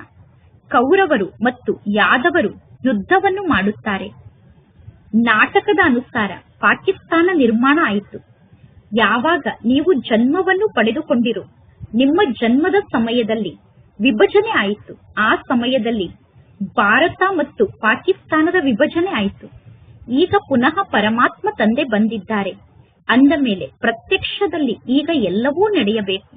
ಕೌರವರು ಮತ್ತು ಯಾದವರು ಯುದ್ಧವನ್ನು ಮಾಡುತ್ತಾರೆ. ನಾಟಕದ ಅನುಸಾರ ಪಾಕಿಸ್ತಾನ ನಿರ್ಮಾಣ ಆಯಿತು. ಯಾವಾಗ ನೀವು ಜನ್ಮವನ್ನು ಪಡೆದುಕೊಂಡಿರೋ ನಿಮ್ಮ ಜನ್ಮದ ಸಮಯದಲ್ಲಿ ವಿಭಜನೆ ಆಯಿತು. ಆ ಸಮಯದಲ್ಲಿ ಭಾರತ ಮತ್ತು ಪಾಕಿಸ್ತಾನದ ವಿಭಜನೆ ಆಯಿತು. ಈಗ ಪುನಃ ಪರಮಾತ್ಮ ತಂದೆ ಬಂದಿದ್ದಾರೆ. ಅಂದ ಮೇಲೆ ಪ್ರತ್ಯಕ್ಷದಲ್ಲಿ ಈಗ ಎಲ್ಲವೂ ನಡೆಯಬೇಕು.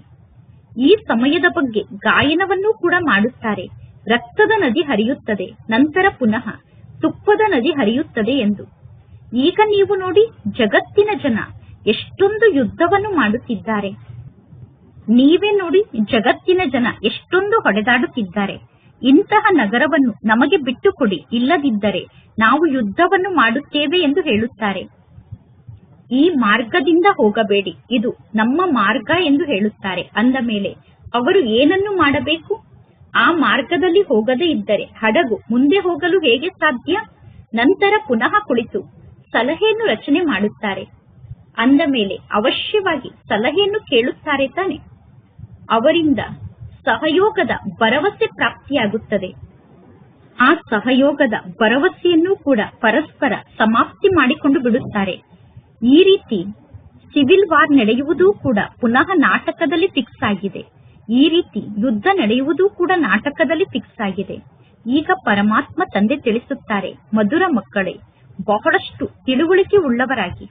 ಈ ಸಮಯದ ಬಗ್ಗೆ ಗಾಯನವನ್ನು ಕೂಡ ಮಾಡುತ್ತಾರೆ. ರಕ್ತದ ನದಿ ಹರಿಯುತ್ತದೆ, ನಂತರ ಪುನಃ ತುಪ್ಪದ ನದಿ ಹರಿಯುತ್ತದೆ ಎಂದು. ಈಗ ನೀವು ನೋಡಿ, ಜಗತ್ತಿನ ಜನ ಎಷ್ಟೊಂದು ಯುದ್ಧವನ್ನು ಮಾಡುತ್ತಿದ್ದಾರೆ. ನೀವೇ ನೋಡಿ, ಜಗತ್ತಿನ ಜನ ಎಷ್ಟೊಂದು ಹೊಡೆದಾಡುತ್ತಿದ್ದಾರೆ. ಇಂತಹ ನಗರವನ್ನು ನಮಗೆ ಬಿಟ್ಟುಕೊಡಿ, ಇಲ್ಲದಿದ್ದರೆ ನಾವು ಯುದ್ಧವನ್ನು ಮಾಡುತ್ತೇವೆ ಎಂದು ಹೇಳುತ್ತಾರೆ. ಈ ಮಾರ್ಗದಿಂದ ಹೋಗಬೇಡಿ, ಇದು ನಮ್ಮ ಮಾರ್ಗ ಎಂದು ಹೇಳುತ್ತಾರೆ. ಅಂದ ಮೇಲೆ ಅವರು ಏನನ್ನು ಮಾಡಬೇಕು? ಆ ಮಾರ್ಗದಲ್ಲಿ ಹೋಗದೇ ಇದ್ದರೆ ಹಡಗು ಮುಂದೆ ಹೋಗಲು ಹೇಗೆ ಸಾಧ್ಯ? ನಂತರ ಪುನಃ ಕುಳಿತು ಸಲಹೆಯನ್ನು ರಚನೆ ಮಾಡುತ್ತಾರೆ. ಅಂದ ಮೇಲೆ ಅವಶ್ಯವಾಗಿ ಸಲಹೆಯನ್ನು ಕೇಳುತ್ತಾರೆ ತಾನೆ. ಅವರಿಂದ ಸಹಯೋಗದ ಭರವಸೆ ಪ್ರಾಪ್ತಿಯಾಗುತ್ತದೆ. ಆ ಸಹಯೋಗದ ಭರವಸೆಯನ್ನು ಕೂಡ ಪರಸ್ಪರ ಸಮಾಪ್ತಿ ಮಾಡಿಕೊಂಡು ಬಿಡುತ್ತಾರೆ. ಈ ರೀತಿ ಸಿವಿಲ್ ವಾರ್ ನಡೆಯುವುದೂ ಕೂಡ ಪುನಃ ನಾಟಕದಲ್ಲಿ ಫಿಕ್ಸ್ ಆಗಿದೆ. ಈ ರೀತಿ ಯುದ್ಧ ನಡೆಯುವುದು ಕೂಡ ನಾಟಕದಲ್ಲಿ ಫಿಕ್ಸ್ ಆಗಿದೆ. ಈಗ ಪರಮಾತ್ಮ ತಂದೆ ತಿಳಿಸುತ್ತಾರೆ, ಮಧುರ ಮಕ್ಕಳೇ, ಬಹಳಷ್ಟು ತಿಳುವಳಿಕೆ ಉಳ್ಳವರಾಗಿ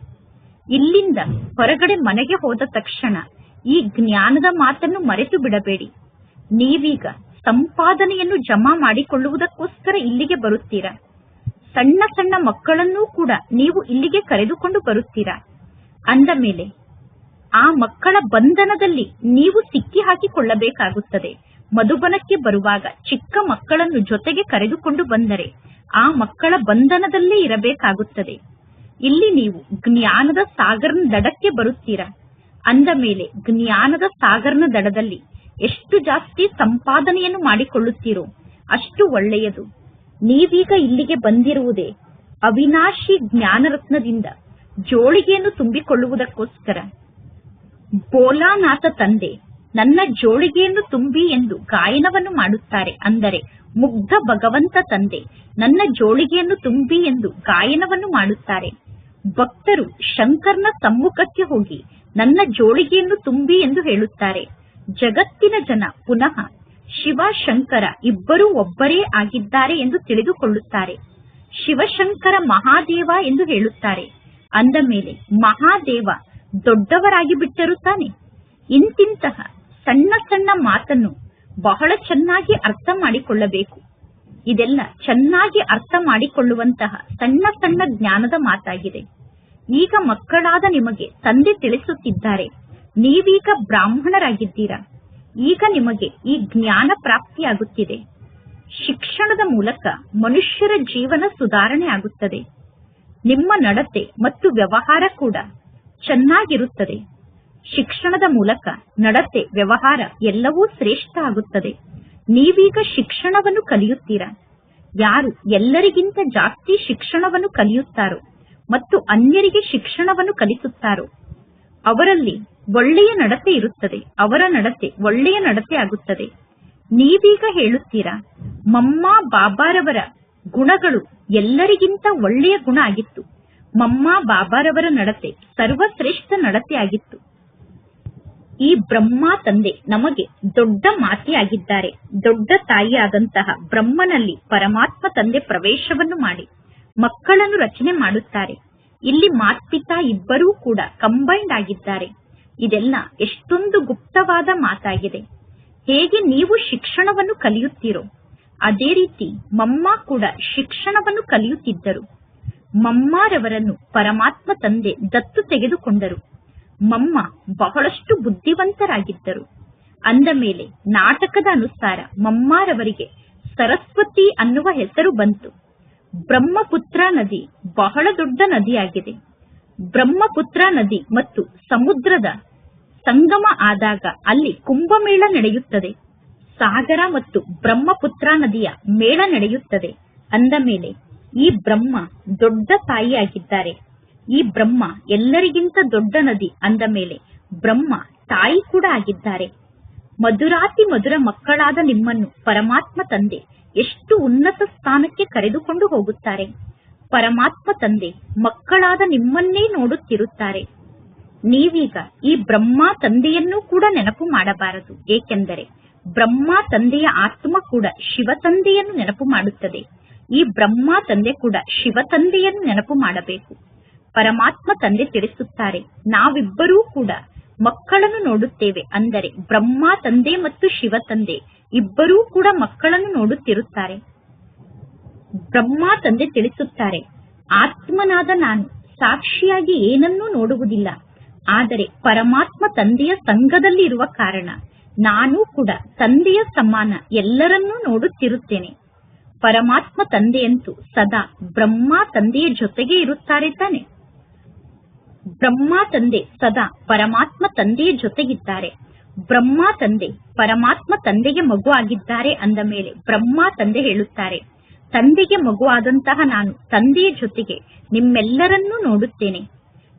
ಇಲ್ಲಿಂದ ಹೊರಗಡೆ ಮನೆಗೆ ಹೋದ ತಕ್ಷಣ ಈ ಜ್ಞಾನದ ಮಾತನ್ನು ಮರೆತು ಬಿಡಬೇಡಿ. ನೀವೀಗ ಸಂಪಾದನೆಯನ್ನು ಜಮಾ ಮಾಡಿಕೊಳ್ಳುವುದಕ್ಕೋಸ್ಕರ ಇಲ್ಲಿಗೆ ಬರುತ್ತೀರಾ. ಸಣ್ಣ ಸಣ್ಣ ಮಕ್ಕಳನ್ನೂ ಕೂಡ ನೀವು ಇಲ್ಲಿಗೆ ಕರೆದುಕೊಂಡು ಬರುತ್ತೀರಾ. ಅಂದ ಮೇಲೆ ಆ ಮಕ್ಕಳ ಬಂಧನದಲ್ಲಿ ನೀವು ಸಿಕ್ಕಿ ಹಾಕಿಕೊಳ್ಳಬೇಕಾಗುತ್ತದೆ. ಮಧುಬನಕ್ಕೆ ಬರುವಾಗ ಚಿಕ್ಕ ಮಕ್ಕಳನ್ನು ಜೊತೆಗೆ ಕರೆದುಕೊಂಡು ಬಂದರೆ ಆ ಮಕ್ಕಳ ಬಂಧನದಲ್ಲೇ ಇರಬೇಕಾಗುತ್ತದೆ. ಇಲ್ಲಿ ನೀವು ಜ್ಞಾನದ ಸಾಗರನ ದಡಕ್ಕೆ ಬರುತ್ತೀರಾ. ಅಂದ ಮೇಲೆ ಜ್ಞಾನದ ಸಾಗರನ ದಡದಲ್ಲಿ ಎಷ್ಟು ಜಾಸ್ತಿ ಸಂಪಾದನೆಯನ್ನು ಮಾಡಿಕೊಳ್ಳುತ್ತೀರೋ ಅಷ್ಟು ಒಳ್ಳೆಯದು. ನೀವೀಗ ಇಲ್ಲಿಗೆ ಬಂದಿರುವುದೇ ಅವಿನಾಶಿ ಜ್ಞಾನರತ್ನದಿಂದ ಜೋಳಿಗೆಯನ್ನು ತುಂಬಿಕೊಳ್ಳುವುದಕ್ಕೋಸ್ಕರ. ಭೋಲಾನಾಥ ತಂದೆ ನನ್ನ ಜೋಳಿಗೆಯನ್ನು ತುಂಬಿ ಎಂದು ಗಾಯನವನ್ನು ಮಾಡುತ್ತಾರೆ. ಅಂದರೆ ಮುಗ್ಧ ಭಗವಂತ ತಂದೆ ನನ್ನ ಜೋಳಿಗೆಯನ್ನು ತುಂಬಿ ಎಂದು ಗಾಯನವನ್ನು ಮಾಡುತ್ತಾರೆ. ಭಕ್ತರು ಶಂಕರ್ನ ಸಮ್ಮುಖಕ್ಕೆ ಹೋಗಿ ನನ್ನ ಜೋಳಿಗೆಯನ್ನು ತುಂಬಿ ಎಂದು ಹೇಳುತ್ತಾರೆ. ಜಗತ್ತಿನ ಜನ ಪುನಃ ಶಿವ ಶಂಕರ ಇಬ್ಬರೂ ಒಬ್ಬರೇ ಆಗಿದ್ದಾರೆ ಎಂದು ತಿಳಿದುಕೊಳ್ಳುತ್ತಾರೆ. ಶಿವಶಂಕರ ಮಹಾದೇವ ಎಂದು ಹೇಳುತ್ತಾರೆ. ಅಂದ ಮೇಲೆ ಮಹಾದೇವ ದೊಡ್ಡವರಾಗಿ ಬಿಟ್ಟರು ತಾನೆ. ಇಂತಿಂತಹ ಸಣ್ಣ ಸಣ್ಣ ಮಾತನ್ನು ಬಹಳ ಚೆನ್ನಾಗಿ ಅರ್ಥ ಮಾಡಿಕೊಳ್ಳಬೇಕು. ಇದೆಲ್ಲ ಚೆನ್ನಾಗಿ ಅರ್ಥ ಮಾಡಿಕೊಳ್ಳುವಂತಹ ಸಣ್ಣ ಸಣ್ಣ ಜ್ಞಾನದ ಮಾತಾಗಿದೆ. ಈಗ ಮಕ್ಕಳಾದ ನಿಮಗೆ ತಂದೆ ತಿಳಿಸುತ್ತಿದ್ದಾರೆ, ನೀವೀಗ ಬ್ರಾಹ್ಮಣರಾಗಿದ್ದೀರಾ. ಈಗ ನಿಮಗೆ ಈ ಜ್ಞಾನ ಪ್ರಾಪ್ತಿಯಾಗುತ್ತಿದೆ. ಶಿಕ್ಷಣದ ಮೂಲಕ ಮನುಷ್ಯರ ಜೀವನ ಸುಧಾರಣೆ ಆಗುತ್ತದೆ. ನಿಮ್ಮ ನಡತೆ ಮತ್ತು ವ್ಯವಹಾರ ಕೂಡ ಚೆನ್ನಾಗಿರುತ್ತದೆ. ಶಿಕ್ಷಣದ ಮೂಲಕ ನಡತೆ ವ್ಯವಹಾರ ಎಲ್ಲವೂ ಶ್ರೇಷ್ಠ ಆಗುತ್ತದೆ. ನೀವೀಗ ಶಿಕ್ಷಣವನ್ನು ಕಲಿಯುತ್ತೀರಾ. ಯಾರು ಎಲ್ಲರಿಗಿಂತ ಜಾಸ್ತಿ ಶಿಕ್ಷಣವನ್ನು ಕಲಿಯುತ್ತಾರೋ ಮತ್ತು ಅನ್ಯರಿಗೆ ಶಿಕ್ಷಣವನ್ನು ಕಲಿಸುತ್ತಾರೋ ಅವರಲ್ಲಿ ಒಳ್ಳೆಯ ನಡತೆ ಇರುತ್ತದೆ. ಅವರ ನಡತೆ ಒಳ್ಳೆಯ ನಡತೆ ಆಗುತ್ತದೆ. ನೀವೀಗ ಹೇಳುತ್ತೀರಾ, ಮಮ್ಮ ಬಾಬಾರವರ ಗುಣಗಳು ಎಲ್ಲರಿಗಿಂತ ಒಳ್ಳೆಯ ಗುಣ ಆಗಿತ್ತು. ಮಮ್ಮ ಬಾಬಾರವರ ನಡತೆ ಸರ್ವಶ್ರೇಷ್ಠ ನಡತೆ ಆಗಿತ್ತು. ಈ ಬ್ರಹ್ಮ ತಂದೆ ನಮಗೆ ದೊಡ್ಡ ಮಾತೆಯಾಗಿದ್ದಾರೆ. ದೊಡ್ಡ ತಾಯಿಯಾದಂತಹ ಬ್ರಹ್ಮನಲ್ಲಿ ಪರಮಾತ್ಮ ತಂದೆ ಪ್ರವೇಶವನ್ನು ಮಾಡಿ ಮಕ್ಕಳನ್ನು ರಚನೆ ಮಾಡುತ್ತಾರೆ. ಇಲ್ಲಿ ಮಾತ್ಪಿತಾ ಇಬ್ಬರೂ ಕೂಡ ಕಂಬೈಂಡ್ ಆಗಿದ್ದಾರೆ. ಇದೆಲ್ಲ ಎಷ್ಟೊಂದು ಗುಪ್ತವಾದ ಮಾತಾಗಿದೆ. ಹೇಗೆ ನೀವು ಶಿಕ್ಷಣವನ್ನು ಕಲಿಯುತ್ತೀರೋ ಅದೇ ರೀತಿ ಮಮ್ಮ ಕೂಡ ಶಿಕ್ಷಣವನ್ನು ಕಲಿಯುತ್ತಿದ್ದರು. ಮಮ್ಮಾರವರನ್ನು ಪರಮಾತ್ಮ ತಂದೆ ದತ್ತು ತೆಗೆದುಕೊಂಡರು. ಮಮ್ಮ ಬಹಳಷ್ಟು ಬುದ್ಧಿವಂತರಾಗಿದ್ದರು. ಅಂದ ಮೇಲೆ ನಾಟಕದ ಅನುಸಾರ ಮಮ್ಮಾರವರಿಗೆ ಸರಸ್ವತಿ ಅನ್ನುವ ಹೆಸರು ಬಂತು. ಬ್ರಹ್ಮಪುತ್ರ ನದಿ ಬಹಳ ದೊಡ್ಡ ನದಿಯಾಗಿದೆ. ಬ್ರಹ್ಮಪುತ್ರ ನದಿ ಮತ್ತು ಸಮುದ್ರದ ಸಂಗಮ ಆದಾಗ ಅಲ್ಲಿ ಕುಂಭಮೇಳ ನಡೆಯುತ್ತದೆ. ಸಾಗರ ಮತ್ತು ಬ್ರಹ್ಮಪುತ್ರ ನದಿಯ ಮೇಳ ನಡೆಯುತ್ತದೆ. ಅಂದ ಮೇಲೆ ಈ ಬ್ರಹ್ಮ ದೊಡ್ಡ ತಾಯಿಯಾಗಿದ್ದಾರೆ. ಈ ಬ್ರಹ್ಮ ಎಲ್ಲರಿಗಿಂತ ದೊಡ್ಡ ನದಿ. ಅಂದ ಮೇಲೆ ಬ್ರಹ್ಮ ತಾಯಿ ಕೂಡ ಆಗಿದ್ದಾರೆ. ಮಧುರಾತಿ ಮಧುರ ಮಕ್ಕಳಾದ ನಿಮ್ಮನ್ನು ಪರಮಾತ್ಮ ತಂದೆ ಎಷ್ಟು ಉನ್ನತ ಸ್ಥಾನಕ್ಕೆ ಕರೆದುಕೊಂಡು ಹೋಗುತ್ತಾರೆ. ಪರಮಾತ್ಮ ತಂದೆ ಮಕ್ಕಳಾದ ನಿಮ್ಮನ್ನೇ ನೋಡುತ್ತಿರುತ್ತಾರೆ. ನೀವೀಗ ಈ ಬ್ರಹ್ಮ ತಂದೆಯನ್ನೂ ಕೂಡ ನೆನಪು ಮಾಡಬಾರದು. ಏಕೆಂದರೆ ಬ್ರಹ್ಮ ತಂದೆಯ ಆತ್ಮ ಕೂಡ ಶಿವ ತಂದೆಯನ್ನು ನೆನಪು ಮಾಡುತ್ತದೆ. ಈ ಬ್ರಹ್ಮ ತಂದೆ ಕೂಡ ಶಿವ ತಂದೆಯನ್ನು ನೆನಪು ಮಾಡಬೇಕು. ಪರಮಾತ್ಮ ತಂದೆ ತಿಳಿಸುತ್ತಾರೆ, ನಾವಿಬ್ಬರೂ ಕೂಡ ಮಕ್ಕಳನ್ನು ನೋಡುತ್ತೇವೆ. ಅಂದರೆ ಬ್ರಹ್ಮ ತಂದೆ ಮತ್ತು ಶಿವ ತಂದೆ ಇಬ್ಬರೂ ಕೂಡ ಮಕ್ಕಳನ್ನು ನೋಡುತ್ತಿರುತ್ತಾರೆ. ಬ್ರಹ್ಮ ತಂದೆ ತಿಳಿಸುತ್ತಾರೆ, ಆತ್ಮನಾದ ನಾನು ಸಾಕ್ಷಿಯಾಗಿ ಏನನ್ನೂ ನೋಡುವುದಿಲ್ಲ. ಆದರೆ ಪರಮಾತ್ಮ ತಂದೆಯ ಸಂಘದಲ್ಲಿ ಇರುವ ಕಾರಣ ನಾನು ಕೂಡ ತಂದೆಯ ಸಮಾನ ಎಲ್ಲರನ್ನೂ ನೋಡುತ್ತಿರುತ್ತೇನೆ. ಪರಮಾತ್ಮ ತಂದೆಯಂತೂ ಸದಾ ಬ್ರಹ್ಮ ತಂದೆಯ ಜೊತೆಗೆ ಇರುತ್ತಾರೆ ತಾನೆ. ಬ್ರಹ್ಮ ತಂದೆ ಸದಾ ಪರಮಾತ್ಮ ತಂದೆಯ ಜೊತೆಗಿದ್ದಾರೆ. ಬ್ರಹ್ಮ ತಂದೆ ಪರಮಾತ್ಮ ತಂದೆಗೆ ಮಗು ಆಗಿದ್ದಾರೆ. ಅಂದ ಮೇಲೆ ಬ್ರಹ್ಮ ತಂದೆ ಹೇಳುತ್ತಾರೆ, ತಂದೆಗೆ ಮಗುವಾದಂತಹ ನಾನು ತಂದೆಯ ಜೊತೆಗೆ ನಿಮ್ಮೆಲ್ಲರನ್ನೂ ನೋಡುತ್ತೇನೆ.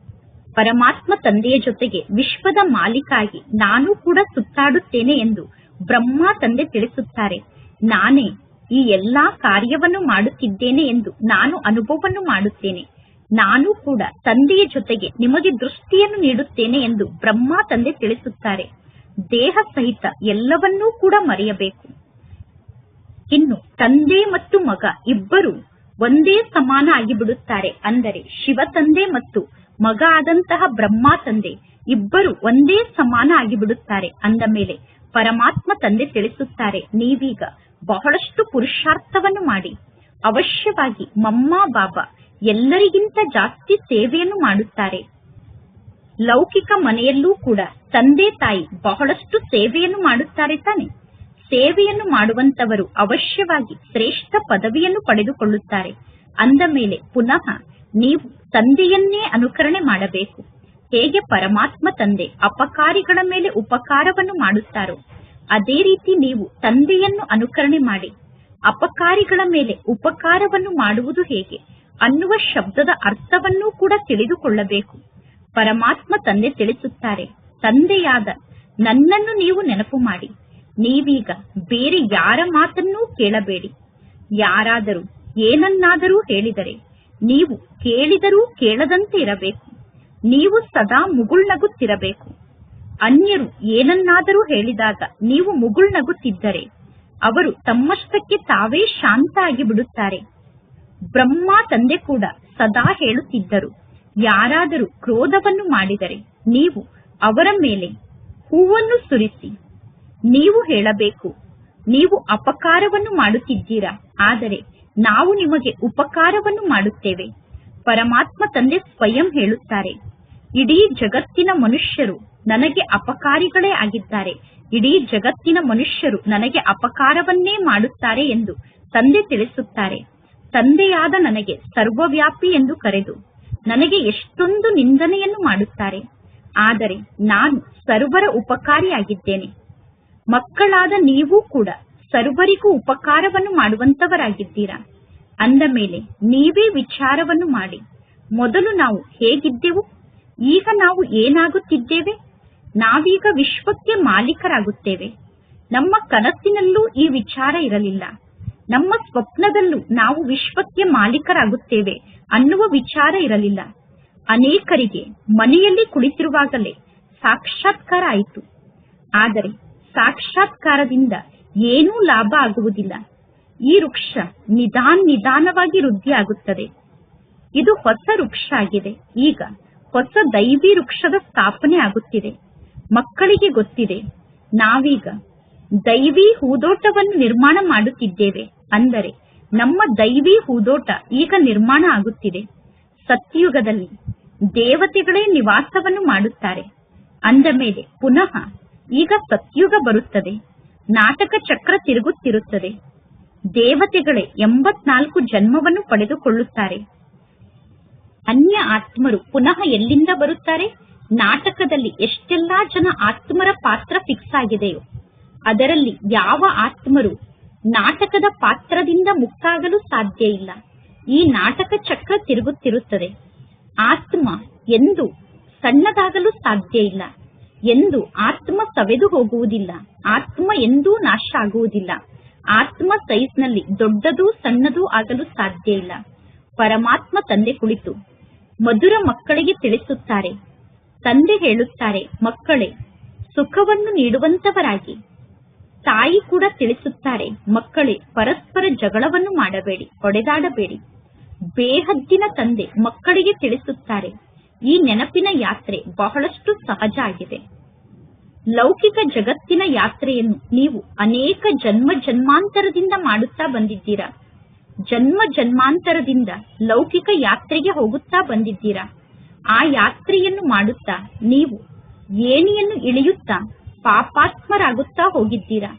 ಪರಮಾತ್ಮ ತಂದೆಯ ಜೊತೆಗೆ ವಿಶ್ವದ ಮಾಲೀಕಾಗಿ ನಾನು ಕೂಡ ಸುತ್ತಾಡುತ್ತೇನೆ ಎಂದು ಬ್ರಹ್ಮ ತಂದೆ ತಿಳಿಸುತ್ತಾರೆ. ನಾನೇ ಈ ಎಲ್ಲಾ ಕಾರ್ಯವನ್ನು ಮಾಡುತ್ತಿದ್ದೇನೆ ಎಂದು ನಾನು ಅನುಭವವನ್ನು ಮಾಡುತ್ತೇನೆ. ನಾನು ಕೂಡ ತಂದೆಯ ಜೊತೆಗೆ ನಿಮಗೆ ದೃಷ್ಟಿಯನ್ನು ನೀಡುತ್ತೇನೆ ಎಂದು ಬ್ರಹ್ಮ ತಂದೆ ತಿಳಿಸುತ್ತಾರೆ. ದೇಹ ಸಹಿತ ಎಲ್ಲವನ್ನೂ ಕೂಡ ಮರೆಯಬೇಕು. ಇನ್ನು ತಂದೆ ಮತ್ತು ಮಗ ಇಬ್ಬರು ಒಂದೇ ಸಮಾನ ಆಗಿಬಿಡುತ್ತಾರೆ. ಅಂದರೆ ಶಿವ ತಂದೆ ಮತ್ತು ಮಗ ಆದಂತಹ ಬ್ರಹ್ಮ ತಂದೆ ಇಬ್ಬರು ಒಂದೇ ಸಮಾನ ಆಗಿಬಿಡುತ್ತಾರೆ. ಅಂದ ಮೇಲೆ ಪರಮಾತ್ಮ ತಂದೆ ತಿಳಿಸುತ್ತಾರೆ, ನೀವೀಗ ಬಹಳಷ್ಟು ಪುರುಷಾರ್ಥವನ್ನು ಮಾಡಿ ಅವಶ್ಯವಾಗಿ ಮಮ್ಮ ಬಾಬಾ ಎಲ್ಲರಿಗಿಂತ ಜಾಸ್ತಿ ಸೇವೆಯನ್ನು ಮಾಡುತ್ತಾರೆ. ಲೌಕಿಕ ಮನೆಯಲ್ಲೂ ಕೂಡ ತಂದೆ ತಾಯಿ ಬಹಳಷ್ಟು ಸೇವೆಯನ್ನು ಮಾಡುತ್ತಾರೆ ತಾನೆ. ಸೇವೆಯನ್ನು ಮಾಡುವಂತವರು ಅವಶ್ಯವಾಗಿ ಶ್ರೇಷ್ಠ ಪದವಿಯನ್ನು ಪಡೆದುಕೊಳ್ಳುತ್ತಾರೆ. ಅಂದ ಮೇಲೆ ಪುನಃ ನೀವು ತಂದೆಯನ್ನೇ ಅನುಕರಣೆ ಮಾಡಬೇಕು. ಹೇಗೆ ಪರಮಾತ್ಮ ತಂದೆ ಅಪಕಾರಿಗಳ ಮೇಲೆ ಉಪಕಾರವನ್ನು ಮಾಡುತ್ತಾರೋ ಅದೇ ರೀತಿ ನೀವು ತಂದೆಯನ್ನು ಅನುಕರಣೆ ಮಾಡಿ ಅಪಕಾರಿಗಳ ಮೇಲೆ ಉಪಕಾರವನ್ನು ಮಾಡುವುದು ಹೇಗೆ ಅನ್ನುವ ಶಬ್ದದ ಅರ್ಥವನ್ನೂ ಕೂಡ ತಿಳಿದುಕೊಳ್ಳಬೇಕು. ಪರಮಾತ್ಮ ತಂದೆ ತಿಳಿಸುತ್ತಾರೆ, ತಂದೆಯಾದ ನನ್ನನ್ನು ನೀವು ನೆನಪು ಮಾಡಿ. ನೀವೀಗ ಬೇರೆ ಯಾರ ಮಾತನ್ನೂ ಕೇಳಬೇಡಿ. ಯಾರಾದರೂ ಏನನ್ನಾದರೂ ಹೇಳಿದರೆ ನೀವು ಕೇಳಿದರೂ ಕೇಳದಂತೆ ಇರಬೇಕು. ನೀವು ಸದಾ ಮುಗುಳ್ನಗುತ್ತಿರಬೇಕು. ಅನ್ಯರು ಏನನ್ನಾದರೂ ಹೇಳಿದಾಗ ನೀವು ಮುಗುಳ್ನಗುತ್ತಿದ್ದರೆ ಅವರು ತಮ್ಮಷ್ಟಕ್ಕೆ ತಾವೇ ಶಾಂತ ಆಗಿ ಬಿಡುತ್ತಾರೆ. ಬ್ರಹ್ಮ ತಂದೆ ಕೂಡ ಸದಾ ಹೇಳುತ್ತಿದ್ದರು, ಯಾರಾದರೂ ಕ್ರೋಧವನ್ನು ಮಾಡಿದರೆ ನೀವು ಅವರ ಮೇಲೆ ಹೂವನ್ನು ಸುರಿಸಿ. ನೀವು ಹೇಳಬೇಕು, ನೀವು ಅಪಕಾರವನ್ನು ಮಾಡುತ್ತಿದ್ದೀರಾ, ಆದರೆ ನಾವು ನಿಮಗೆ ಉಪಕಾರವನ್ನು ಮಾಡುತ್ತೇವೆ. ಪರಮಾತ್ಮ ತಂದೆ ಸ್ವಯಂ ಹೇಳುತ್ತಾರೆ, ಇಡೀ ಜಗತ್ತಿನ ಮನುಷ್ಯರು ನನಗೆ ಅಪಕಾರಿಗಳೇ ಆಗಿದ್ದಾರೆ. ಇಡೀ ಜಗತ್ತಿನ ಮನುಷ್ಯರು ನನಗೆ ಅಪಕಾರವನ್ನೇ ಮಾಡುತ್ತಾರೆ ಎಂದು ತಂದೆ ತಿಳಿಸುತ್ತಾರೆ. ತಂದೆಯಾದ ನನಗೆ ಸರ್ವವ್ಯಾಪಿ ಎಂದು ಕರೆದು ನನಗೆ ಎಷ್ಟೊಂದು ನಿಂದನೆಯನ್ನು ಮಾಡುತ್ತಾರೆ. ಆದರೆ ನಾನು ಸರ್ವರ ಉಪಕಾರಿಯಾಗಿದ್ದೇನೆ. ಮಕ್ಕಳಾದ ನೀವೂ ಕೂಡ ಸರ್ವರಿಗೂ ಉಪಕಾರವನ್ನು ಮಾಡುವಂತವರಾಗಿದ್ದೀರಾ. ಅಂದ ಮೇಲೆ ನೀವೇ ವಿಚಾರವನ್ನು ಮಾಡಿ, ಮೊದಲು ನಾವು ಹೇಗಿದ್ದೆವು, ಈಗ ನಾವು ಏನಾಗುತ್ತಿದ್ದೇವೆ. ನಾವೀಗ ವಿಶ್ವಕ್ಕೆ ಮಾಲೀಕರಾಗುತ್ತೇವೆ. ನಮ್ಮ ಕನಸಿನಲ್ಲೂ ಈ ವಿಚಾರ ಇರಲಿಲ್ಲ. ನಮ್ಮ ಸ್ವಪ್ನದಲ್ಲೂ ನಾವು ವಿಶ್ವಕ್ಕೆ ಮಾಲೀಕರಾಗುತ್ತೇವೆ ಅನ್ನುವ ವಿಚಾರ ಇರಲಿಲ್ಲ. ಅನೇಕರಿಗೆ ಮನೆಯಲ್ಲಿ ಕುಳಿತಿರುವಾಗಲೇ ಸಾಕ್ಷಾತ್ಕಾರ ಆಯಿತು. ಆದರೆ ಸಾಕ್ಷಾತ್ಕಾರದಿಂದ ಏನೂ ಲಾಭ ಆಗುವುದಿಲ್ಲ. ಈ ವೃಕ್ಷ ನಿಧಾನವಾಗಿ ವೃದ್ಧಿಯಾಗುತ್ತದೆ. ಇದು ಹೊಸ ವೃಕ್ಷ ಆಗಿದೆ. ಈಗ ಹೊಸ ದೈವಿ ವೃಕ್ಷದ ಸ್ಥಾಪನೆ ಆಗುತ್ತಿದೆ. ಮಕ್ಕಳಿಗೆ ಗೊತ್ತಿದೆ, ನಾವೀಗ ದೈವಿ ಹೂದೋಟವನ್ನು ನಿರ್ಮಾಣ ಮಾಡುತ್ತಿದ್ದೇವೆ. ಅಂದರೆ ನಮ್ಮ ದೈವಿ ಹೂದೋಟ ಈಗ ನಿರ್ಮಾಣ ಆಗುತ್ತಿದೆ. ಸತ್ಯುಗದಲ್ಲಿ ದೇವತೆಗಳೇ ನಿವಾಸವನ್ನು ಮಾಡುತ್ತಾರೆ. ಅಂದ ಮೇಲೆ ಪುನಃ ಈಗ ಸತ್ಯುಗ ಬರುತ್ತದೆ. ನಾಟಕ ಚಕ್ರ ತಿರುಗುತ್ತಿರುತ್ತದೆ. ದೇವತೆಗಳೇ 84 ಜನ್ಮವನ್ನು ಪಡೆದುಕೊಳ್ಳುತ್ತಾರೆ. ಅನ್ಯ ಆತ್ಮರು ಪುನಃ ಎಲ್ಲಿಂದ ಬರುತ್ತಾರೆ? ನಾಟಕದಲ್ಲಿ ಎಷ್ಟೆಲ್ಲಾ ಜನ ಆತ್ಮರ ಪಾತ್ರ ಫಿಕ್ಸ್ ಆಗಿದೆಯೋ ಅದರಲ್ಲಿ ಯಾವ ಆತ್ಮರು ನಾಟಕದ ಪಾತ್ರದಿಂದ ಮುಕ್ತಾಗಲು ಸಾಧ್ಯ ಇಲ್ಲ. ಈ ನಾಟಕ ಚಕ್ರ ತಿರುಗುತ್ತಿರುತ್ತದೆ. ಆತ್ಮ ಎಂದು ಸಣ್ಣದಾಗಲು ಸಾಧ್ಯ ಇಲ್ಲ. ಎಂದು ಆತ್ಮ ಸವೆದು ಹೋಗುವುದಿಲ್ಲ. ಆತ್ಮ ಎಂದೂ ನಾಶ ಆಗುವುದಿಲ್ಲ. ಆತ್ಮ ಸೈಜ್ನಲ್ಲಿ ದೊಡ್ಡದು ಸಣ್ಣದು ಆಗಲು ಸಾಧ್ಯ ಇಲ್ಲ. ಪರಮಾತ್ಮ ತಂದೆ ಕುಳಿತು ಮಧುರ ಮಕ್ಕಳಿಗೆ ತಿಳಿಸುತ್ತಾರೆ. ತಂದೆ ಹೇಳುತ್ತಾರೆ, ಮಕ್ಕಳೇ ಸುಖವನ್ನು ನೀಡುವಂತವರಾಗಿ. ತಾಯಿ ಕೂಡ ತಿಳಿಸುತ್ತಾರೆ, ಮಕ್ಕಳೇ ಪರಸ್ಪರ ಜಗಳವನ್ನು ಮಾಡಬೇಡಿ, ಹೊಡೆದಾಡಬೇಡಿ. ಬೇಹದ್ದಿನ ತಂದೆ ಮಕ್ಕಳಿಗೆ ತಿಳಿಸುತ್ತಾರೆ, ಈ ನೆನಪಿನ ಯಾತ್ರೆ ಬಹಳಷ್ಟು ಸಹಜ ಆಗಿದೆ. ಲೌಕಿಕ ಜಗತ್ತಿನ ಯಾತ್ರೆಯನ್ನು ನೀವು ಅನೇಕ ಜನ್ಮ ಜನ್ಮಾಂತರದಿಂದ ಮಾಡುತ್ತಾ ಬಂದಿದ್ದೀರಾ. ಜನ್ಮ ಜನ್ಮಾಂತರದಿಂದ ಲೌಕಿಕ ಯಾತ್ರೆಗೆ ಹೋಗುತ್ತಾ ಬಂದಿದ್ದೀರಾ. ಆ ಯಾತ್ರೆಯನ್ನು ಮಾಡುತ್ತಾ ನೀವು ಏಣಿಯನ್ನು ಇಳಿಯುತ್ತಾ ಪಾಪಾತ್ಮರಾಗುತ್ತಾ ಹೋಗಿದ್ದೀರಾ.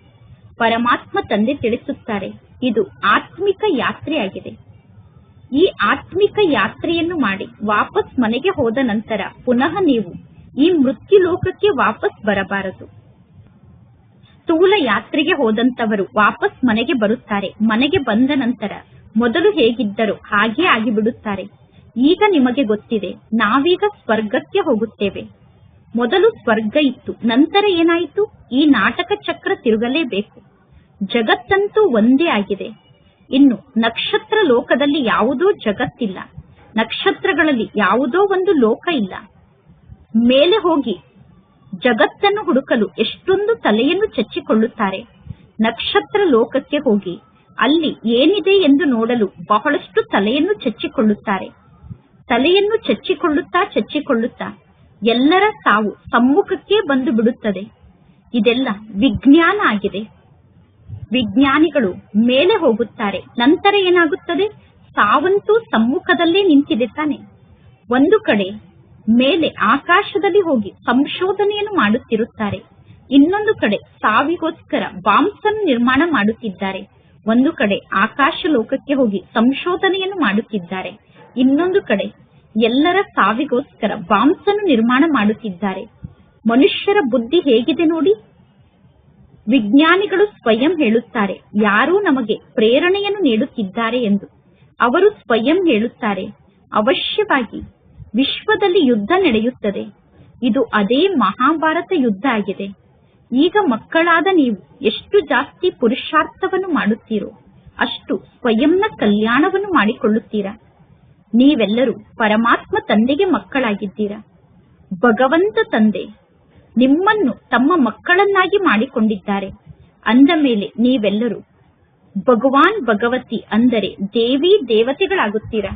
ಪರಮಾತ್ಮ ತಂದೆ ತಿಳಿಸುತ್ತಾರೆ, ಇದು ಆತ್ಮಿಕ ಯಾತ್ರೆಯಾಗಿದೆ. ಈ ಆತ್ಮಿಕ ಯಾತ್ರೆಯನ್ನು ಮಾಡಿ ವಾಪಸ್ ಮನೆಗೆ ಹೋದ ನಂತರ ಪುನಃ ನೀವು ಈ ಮೃತ್ಯು ಲೋಕಕ್ಕೆ ವಾಪಸ್ ಬರಬಾರದು. ಸ್ಥೂಲ ಯಾತ್ರೆಗೆ ಹೋದಂತವರು ವಾಪಸ್ ಮನೆಗೆ ಬರುತ್ತಾರೆ. ಮನೆಗೆ ಬಂದ ನಂತರ ಮೊದಲು ಹೇಗಿದ್ದರೋ ಹಾಗೇ ಆಗಿಬಿಡುತ್ತಾರೆ. ಈಗ ನಿಮಗೆ ಗೊತ್ತಿದೆ, ನಾವೀಗ ಸ್ವರ್ಗಕ್ಕೆ ಹೋಗುತ್ತೇವೆ. ಮೊದಲು ಸ್ವರ್ಗ ಇತ್ತು, ನಂತರ ಏನಾಯಿತು? ಈ ನಾಟಕ ಚಕ್ರ ತಿರುಗಲೇಬೇಕು. ಜಗತ್ತಂತೂ ಒಂದೇ ಆಗಿದೆ. ಇನ್ನು ನಕ್ಷತ್ರ ಲೋಕದಲ್ಲಿ ಯಾವುದೋ ಜಗತ್ತಿಲ್ಲ. ನಕ್ಷತ್ರಗಳಲ್ಲಿ ಯಾವುದೋ ಒಂದು ಲೋಕ ಇಲ್ಲ. ಮೇಲೆ ಹೋಗಿ ಜಗತ್ತನ್ನು ಹುಡುಕಲು ಎಷ್ಟೊಂದು ತಲೆಯನ್ನು ಚಚ್ಚಿಕೊಳ್ಳುತ್ತಾರೆ. ನಕ್ಷತ್ರ ಲೋಕಕ್ಕೆ ಹೋಗಿ ಅಲ್ಲಿ ಏನಿದೆ ಎಂದು ನೋಡಲು ಬಹಳಷ್ಟು ತಲೆಯನ್ನು ಚಚ್ಚಿಕೊಳ್ಳುತ್ತಾರೆ. ತಲೆಯನ್ನು ಚಚ್ಚಿಕೊಳ್ಳುತ್ತಾ ಎಲ್ಲರ ಸಾವು ಸಮ್ಮುಖಕ್ಕೆ ಬಂದು ಬಿಡುತ್ತದೆ. ಇದೆಲ್ಲ ವಿಜ್ಞಾನ ಆಗಿದೆ. ವಿಜ್ಞಾನಿಗಳು ಮೇಲೆ ಹೋಗುತ್ತಾರೆ. ನಂತರ ಏನಾಗುತ್ತದೆ? ಸಾವಂತೂ ಸಮ್ಮುಖದಲ್ಲೇ ನಿಂತಿದೆ ತಾನೆ. ಒಂದು ಕಡೆ ಮೇಲೆ ಆಕಾಶದಲ್ಲಿ ಹೋಗಿ ಸಂಶೋಧನೆಯನ್ನು ಮಾಡುತ್ತಿರುತ್ತಾರೆ. ಇನ್ನೊಂದು ಕಡೆ ಸಾವಿಗೋಸ್ಕರ ಬಾಂಬ್ಸ್ ಅನ್ನು ನಿರ್ಮಾಣ ಮಾಡುತ್ತಿದ್ದಾರೆ. ಒಂದು ಕಡೆ ಆಕಾಶ ಲೋಕಕ್ಕೆ ಹೋಗಿ ಸಂಶೋಧನೆಯನ್ನು ಮಾಡುತ್ತಿದ್ದಾರೆ. ಇನ್ನೊಂದು ಕಡೆ ಎಲ್ಲರ ಸಾವಿಗೋಸ್ಕರ ಬಾಂಬ್ಸ್ ಅನ್ನು ನಿರ್ಮಾಣ ಮಾಡುತ್ತಿದ್ದಾರೆ. ಮನುಷ್ಯರ ಬುದ್ಧಿ ಹೇಗಿದೆ ನೋಡಿ. ವಿಜ್ಞಾನಿಗಳು ಸ್ವಯಂ ಹೇಳುತ್ತಾರೆ, ಯಾರೂ ನಮಗೆ ಪ್ರೇರಣೆಯನ್ನು ನೀಡುತ್ತಿದ್ದಾರೆ ಎಂದು. ಅವರು ಸ್ವಯಂ ಹೇಳುತ್ತಾರೆ, ಅವಶ್ಯವಾಗಿ ವಿಶ್ವದಲ್ಲಿ ಯುದ್ಧ ನಡೆಯುತ್ತದೆ. ಇದು ಅದೇ ಮಹಾಭಾರತ ಯುದ್ಧ ಆಗಿದೆ. ಈಗ ಮಕ್ಕಳಾದ ನೀವು ಎಷ್ಟು ಜಾಸ್ತಿ ಪುರುಷಾರ್ಥವನ್ನು ಮಾಡುತ್ತೀರೋ ಅಷ್ಟು ಸ್ವಯಂನ ಕಲ್ಯಾಣವನ್ನು ಮಾಡಿಕೊಳ್ಳುತ್ತೀರಾ. ನೀವೆಲ್ಲರೂ ಪರಮಾತ್ಮ ತಂದೆಗೆ ಮಕ್ಕಳಾಗಿದ್ದೀರಾ. ಭಗವಂತ ತಂದೆ ನಿಮ್ಮನ್ನು ತಮ್ಮ ಮಕ್ಕಳನ್ನಾಗಿ ಮಾಡಿಕೊಂಡಿದ್ದಾರೆ. ಅಂದ ಮೇಲೆ ನೀವೆಲ್ಲರೂ ಭಗವಾನ್ ಭಗವತಿ ಅಂದರೆ ದೇವಿ ದೇವತೆಗಳಾಗುತ್ತೀರಾ.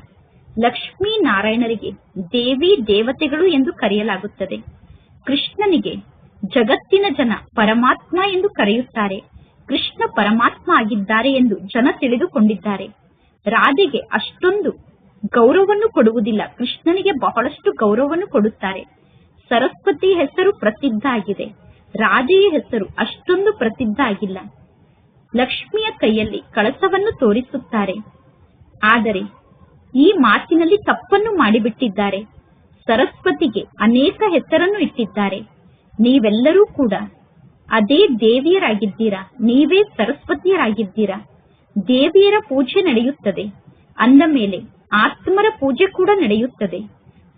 ಲಕ್ಷ್ಮೀ ನಾರಾಯಣರಿಗೆ ದೇವಿ ದೇವತೆಗಳು ಎಂದು ಕರೆಯಲಾಗುತ್ತದೆ. ಕೃಷ್ಣನಿಗೆ ಜಗತ್ತಿನ ಜನ ಪರಮಾತ್ಮ ಎಂದು ಕರೆಯುತ್ತಾರೆ. ಕೃಷ್ಣ ಪರಮಾತ್ಮ ಆಗಿದ್ದಾರೆ ಎಂದು ಜನ ತಿಳಿದುಕೊಂಡಿದ್ದಾರೆ. ರಾಧೆಗೆ ಅಷ್ಟೊಂದು ಗೌರವವನ್ನು ಕೊಡುವುದಿಲ್ಲ. ಕೃಷ್ಣನಿಗೆ ಬಹಳಷ್ಟು ಗೌರವವನ್ನು ಕೊಡುತ್ತಾರೆ. ಸರಸ್ವತಿ ಹೆಸರು ಪ್ರಸಿದ್ಧ ಆಗಿದೆ. ರಾಧೆಯ ಹೆಸರು ಅಷ್ಟೊಂದು ಪ್ರಸಿದ್ಧ ಆಗಿಲ್ಲ. ಲಕ್ಷ್ಮಿಯ ಕೈಯಲ್ಲಿ ಕಳಸವನ್ನು ತೋರಿಸುತ್ತಾರೆ. ಆದರೆ ಈ ಮಾತಿನಲ್ಲಿ ತಪ್ಪನ್ನು ಮಾಡಿಬಿಟ್ಟಿದ್ದಾರೆ. ಸರಸ್ವತಿಗೆ ಅನೇಕ ಹೆಸರನ್ನು ಇಟ್ಟಿದ್ದಾರೆ. ನೀವೆಲ್ಲರೂ ಕೂಡ ಅದೇ ದೇವಿಯರಾಗಿದ್ದೀರಾ. ನೀವೇ ಸರಸ್ವತಿಯರಾಗಿದ್ದೀರಾ. ದೇವಿಯರ ಪೂಜೆ ನಡೆಯುತ್ತದೆ. ಅಂದ ಮೇಲೆ ಆತ್ಮರ ಪೂಜೆ ಕೂಡ ನಡೆಯುತ್ತದೆ.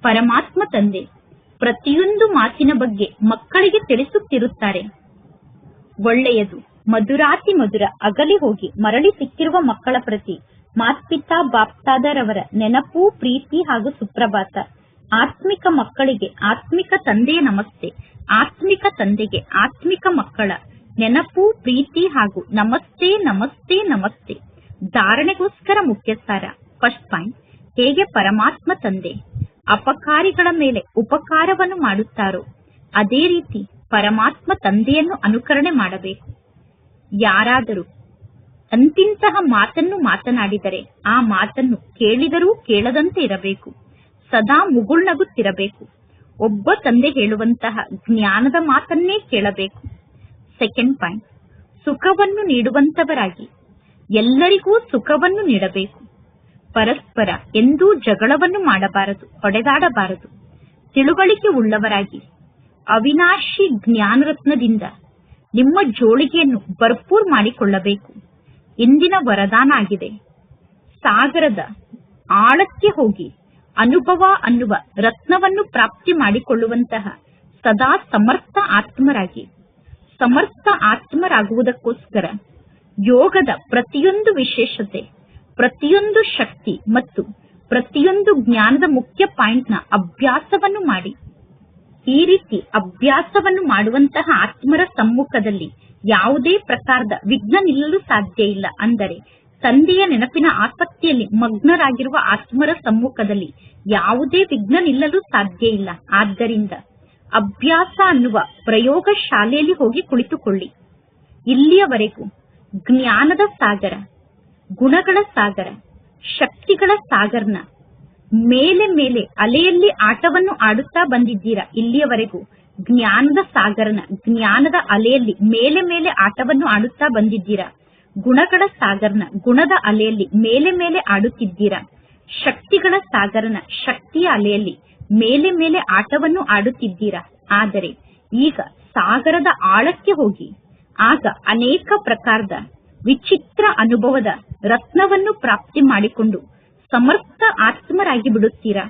ಪರಮಾತ್ಮ ತಂದೆ ಪ್ರತಿಯೊಂದು ಮಾತಿನ ಬಗ್ಗೆ ಮಕ್ಕಳಿಗೆ ತಿಳಿಸುತ್ತಿರುತ್ತಾರೆ. ಒಳ್ಳೆಯದು, ಮಧುರಾತಿ ಮಧುರ ಅಗಲಿ ಹೋಗಿ ಮರಳಿ ಸಿಕ್ಕಿರುವ ಮಕ್ಕಳ ಪ್ರತಿ ಮಾತ್ಪಿತಾ ಬಾಪ್ತಾದರವರ ನೆನಪು, ಪ್ರೀತಿ ಹಾಗೂ ಸುಪ್ರಭಾತ. ಆತ್ಮಿಕ ಮಕ್ಕಳಿಗೆ ಆತ್ಮಿಕ ತಂದೆಯ ನಮಸ್ತೆ. ಆತ್ಮಿಕ ತಂದೆಗೆ ಆತ್ಮಿಕ ಮಕ್ಕಳ ನೆನಪು, ಪ್ರೀತಿ ಹಾಗೂ ನಮಸ್ತೆ ನಮಸ್ತೆ ನಮಸ್ತೆ. ಧಾರಣೆಗೋಸ್ಕರ ಮುಖ್ಯ ಸಾರ. ಫಸ್ಟ್ ಪಾಯಿಂಟ್, ಹೇಗೆ ಪರಮಾತ್ಮ ತಂದೆ ಅಪಕಾರಿಗಳ ಮೇಲೆ ಉಪಕಾರವನ್ನು ಮಾಡುತ್ತಾರೋ ಅದೇ ರೀತಿ ಪರಮಾತ್ಮ ತಂದೆಯನ್ನು ಅನುಕರಣೆ ಮಾಡಬೇಕು. ಯಾರಾದರೂ ಅಂತಿಂತಹ ಮಾತನ್ನು ಮಾತನಾಡಿದರೆ ಆ ಮಾತನ್ನು ಕೇಳಿದರೂ ಕೇಳದಂತೆ ಇರಬೇಕು. ಸದಾ ಮುಗುಳ್ನಗುತ್ತಿರಬೇಕು. ಒಬ್ಬ ತಂದೆ ಹೇಳುವಂತಹ ಜ್ಞಾನದ ಮಾತನ್ನೇ ಕೇಳಬೇಕು. ಸೆಕೆಂಡ್ ಪಾಯಿಂಟ್, ಸುಖವನ್ನು ನೀಡುವಂತವರಾಗಿ ಎಲ್ಲರಿಗೂ ಸುಖವನ್ನು ನೀಡಬೇಕು. ಪರಸ್ಪರ ಎಂದೂ ಜಗಳವನ್ನು ಮಾಡಬಾರದು, ಹೊಡೆದಾಡಬಾರದು. ತಿಳುವಳಿಕೆ ಉಳ್ಳವರಾಗಿ ಅವಿನಾಶಿ ಜ್ಞಾನರತ್ನದಿಂದ ನಿಮ್ಮ ಜೋಳಿಗೆಯನ್ನು ಭರ್ಪೂರ್ ಮಾಡಿಕೊಳ್ಳಬೇಕು. ಇಂದಿನ ವರದಾನ ಆಗಿದೆ. ಸಾಗರದ ಆಳಕ್ಕೆ ಹೋಗಿ ಅನುಭವ ಅನ್ನುವ ರತ್ನವನ್ನು ಪ್ರಾಪ್ತಿ ಮಾಡಿಕೊಳ್ಳುವಂತಹ ಸದಾ ಸಮರ್ಥ ಆತ್ಮರಾಗಿ, ಸಮರ್ಥ ಆತ್ಮರಾಗುವುದಕ್ಕೋಸ್ಕರ ಯೋಗದ ಪ್ರತಿಯೊಂದು ವಿಶೇಷತೆ, ಪ್ರತಿಯೊಂದು ಶಕ್ತಿ ಮತ್ತು ಪ್ರತಿಯೊಂದು ಜ್ಞಾನದ ಮುಖ್ಯ ಪಾಯಿಂಟ್ನ ಅಭ್ಯಾಸವನ್ನು ಮಾಡಿ. ಈ ರೀತಿ ಅಭ್ಯಾಸವನ್ನು ಮಾಡುವಂತಹ ಆತ್ಮರ ಸಮ್ಮುಖದಲ್ಲಿ ಯಾವುದೇ ಪ್ರಕಾರದ ವಿಘ್ನ ನಿಲ್ಲಲು ಸಾಧ್ಯ ಇಲ್ಲ. ಅಂದರೆ ತಂದೆಯ ನೆನಪಿನ ಆಸಕ್ತಿಯಲ್ಲಿ ಮಗ್ನರಾಗಿರುವ ಆತ್ಮರ ಸಮ್ಮುಖದಲ್ಲಿ ಯಾವುದೇ ವಿಘ್ನ ನಿಲ್ಲಲು ಸಾಧ್ಯ ಇಲ್ಲ. ಆದ್ದರಿಂದ ಅಭ್ಯಾಸ ಅನ್ನುವ ಪ್ರಯೋಗ ಶಾಲೆಯಲ್ಲಿ ಹೋಗಿ ಕುಳಿತುಕೊಳ್ಳಿ. ಇಲ್ಲಿಯವರೆಗೂ ಜ್ಞಾನದ ಸಾಗರ, ಗುಣಗಳ ಸಾಗರ, ಶಕ್ತಿಗಳ ಸಾಗರ್ನ ಮೇಲೆ ಮೇಲೆ ಅಲೆಯಲ್ಲಿ ಆಟವನ್ನು ಆಡುತ್ತಾ ಬಂದಿದ್ದೀರಾ. ಇಲ್ಲಿಯವರೆಗೂ ಜ್ಞಾನದ ಸಾಗರನ, ಜ್ಞಾನದ ಅಲೆಯಲ್ಲಿ ಮೇಲೆ ಮೇಲೆ ಆಟವನ್ನು ಆಡುತ್ತಾ ಬಂದಿದ್ದೀರಾ. ಗುಣಗಳ ಸಾಗರನ, ಗುಣದ ಅಲೆಯಲ್ಲಿ ಮೇಲೆ ಮೇಲೆ ಆಡುತ್ತಿದ್ದೀರಾ. ಶಕ್ತಿಗಳ ಸಾಗರನ, ಶಕ್ತಿಯ ಅಲೆಯಲ್ಲಿ ಮೇಲೆ ಮೇಲೆ ಆಟವನ್ನು ಆಡುತ್ತಿದ್ದೀರಾ. ಆದರೆ ಈಗ ಸಾಗರದ ಆಳಕ್ಕೆ ಹೋಗಿ ಆಗ ಅನೇಕ ಪ್ರಕಾರದ ವಿಚಿತ್ರ ಅನುಭವದ ರತ್ನವನ್ನು ಪ್ರಾಪ್ತಿ ಮಾಡಿಕೊಂಡು ಸಮರ್ಥ ಆತ್ಮರಾಗಿ ಬಿಡುತ್ತೀರಾ.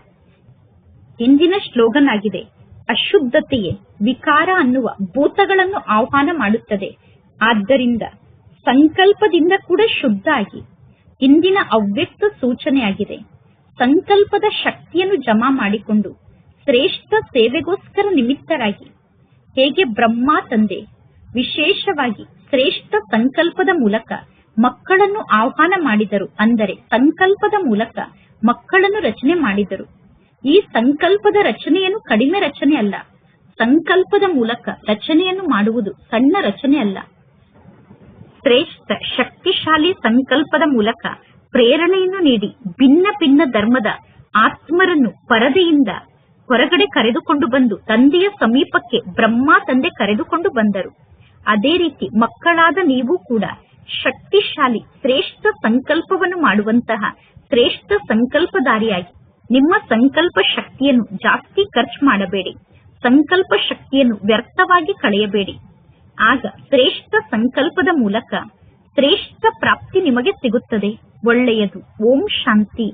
ಇಂದಿನ ಸ್ಲೋಗನ್ ಆಗಿದೆ, ಅಶುದ್ಧತೆಯೇ ವಿಕಾರ ಅನ್ನುವ ಭೂತಗಳನ್ನು ಆಹ್ವಾನ ಮಾಡುತ್ತದೆ. ಆದ್ದರಿಂದ ಸಂಕಲ್ಪದಿಂದ ಕೂಡ ಶುದ್ಧ ಆಗಿ. ಇಂದಿನ ಅವ್ಯಕ್ತ ಸೂಚನೆಯಾಗಿದೆ. ಸಂಕಲ್ಪದ ಶಕ್ತಿಯನ್ನು ಜಮಾ ಮಾಡಿಕೊಂಡು ಶ್ರೇಷ್ಠ ಸೇವೆಗೋಸ್ಕರ ನಿಮಿತ್ತರಾಗಿ. ಹೇಗೆ ಬ್ರಹ್ಮ ತಂದೆ ವಿಶೇಷವಾಗಿ ಶ್ರೇಷ್ಠ ಸಂಕಲ್ಪದ ಮೂಲಕ ಮಕ್ಕಳನ್ನು ಆಹ್ವಾನ ಮಾಡಿದರು, ಅಂದರೆ ಸಂಕಲ್ಪದ ಮೂಲಕ ಮಕ್ಕಳನ್ನು ರಚನೆ ಮಾಡಿದರು. ಈ ಸಂಕಲ್ಪದ ರಚನೆಯನ್ನು ಕಡಿಮೆ ರಚನೆ ಅಲ್ಲ, ಸಂಕಲ್ಪದ ಮೂಲಕ ರಚನೆಯನ್ನು ಮಾಡುವುದು ಸಣ್ಣ ರಚನೆ ಅಲ್ಲ. ಶ್ರೇಷ್ಠ ಶಕ್ತಿಶಾಲಿ ಸಂಕಲ್ಪದ ಮೂಲಕ ಪ್ರೇರಣೆಯನ್ನು ನೀಡಿ ಭಿನ್ನ ಭಿನ್ನ ಧರ್ಮದ ಆತ್ಮರನ್ನು ಪರದೆಯಿಂದ ಹೊರಗಡೆ ಕರೆದುಕೊಂಡು ಬಂದು ತಂದೆಯ ಸಮೀಪಕ್ಕೆ ಬ್ರಹ್ಮ ತಂದೆ ಕರೆದುಕೊಂಡು ಬಂದರು. ಅದೇ ರೀತಿ ಮಕ್ಕಳಾದ ನೀವು ಕೂಡ ಶಕ್ತಿಶಾಲಿ ಶ್ರೇಷ್ಠ ಸಂಕಲ್ಪವನ್ನು ಮಾಡುವಂತಹ ಶ್ರೇಷ್ಠ ಸಂಕಲ್ಪಧಾರಿಯಾಗಿ ನಿಮ್ಮ ಸಂಕಲ್ಪ ಶಕ್ತಿಯನ್ನು ಜಾಸ್ತಿ ಖರ್ಚು ಮಾಡಬೇಡಿ, ಸಂಕಲ್ಪ ಶಕ್ತಿಯನ್ನು ವ್ಯರ್ಥವಾಗಿ ಕಳೆಯಬೇಡಿ. ಆಗ ಶ್ರೇಷ್ಠ ಸಂಕಲ್ಪದ ಮೂಲಕ ಶ್ರೇಷ್ಠ ಪ್ರಾಪ್ತಿ ನಿಮಗೆ ಸಿಗುತ್ತದೆ. ಒಳ್ಳೆಯದು. ಓಂ ಶಾಂತಿ.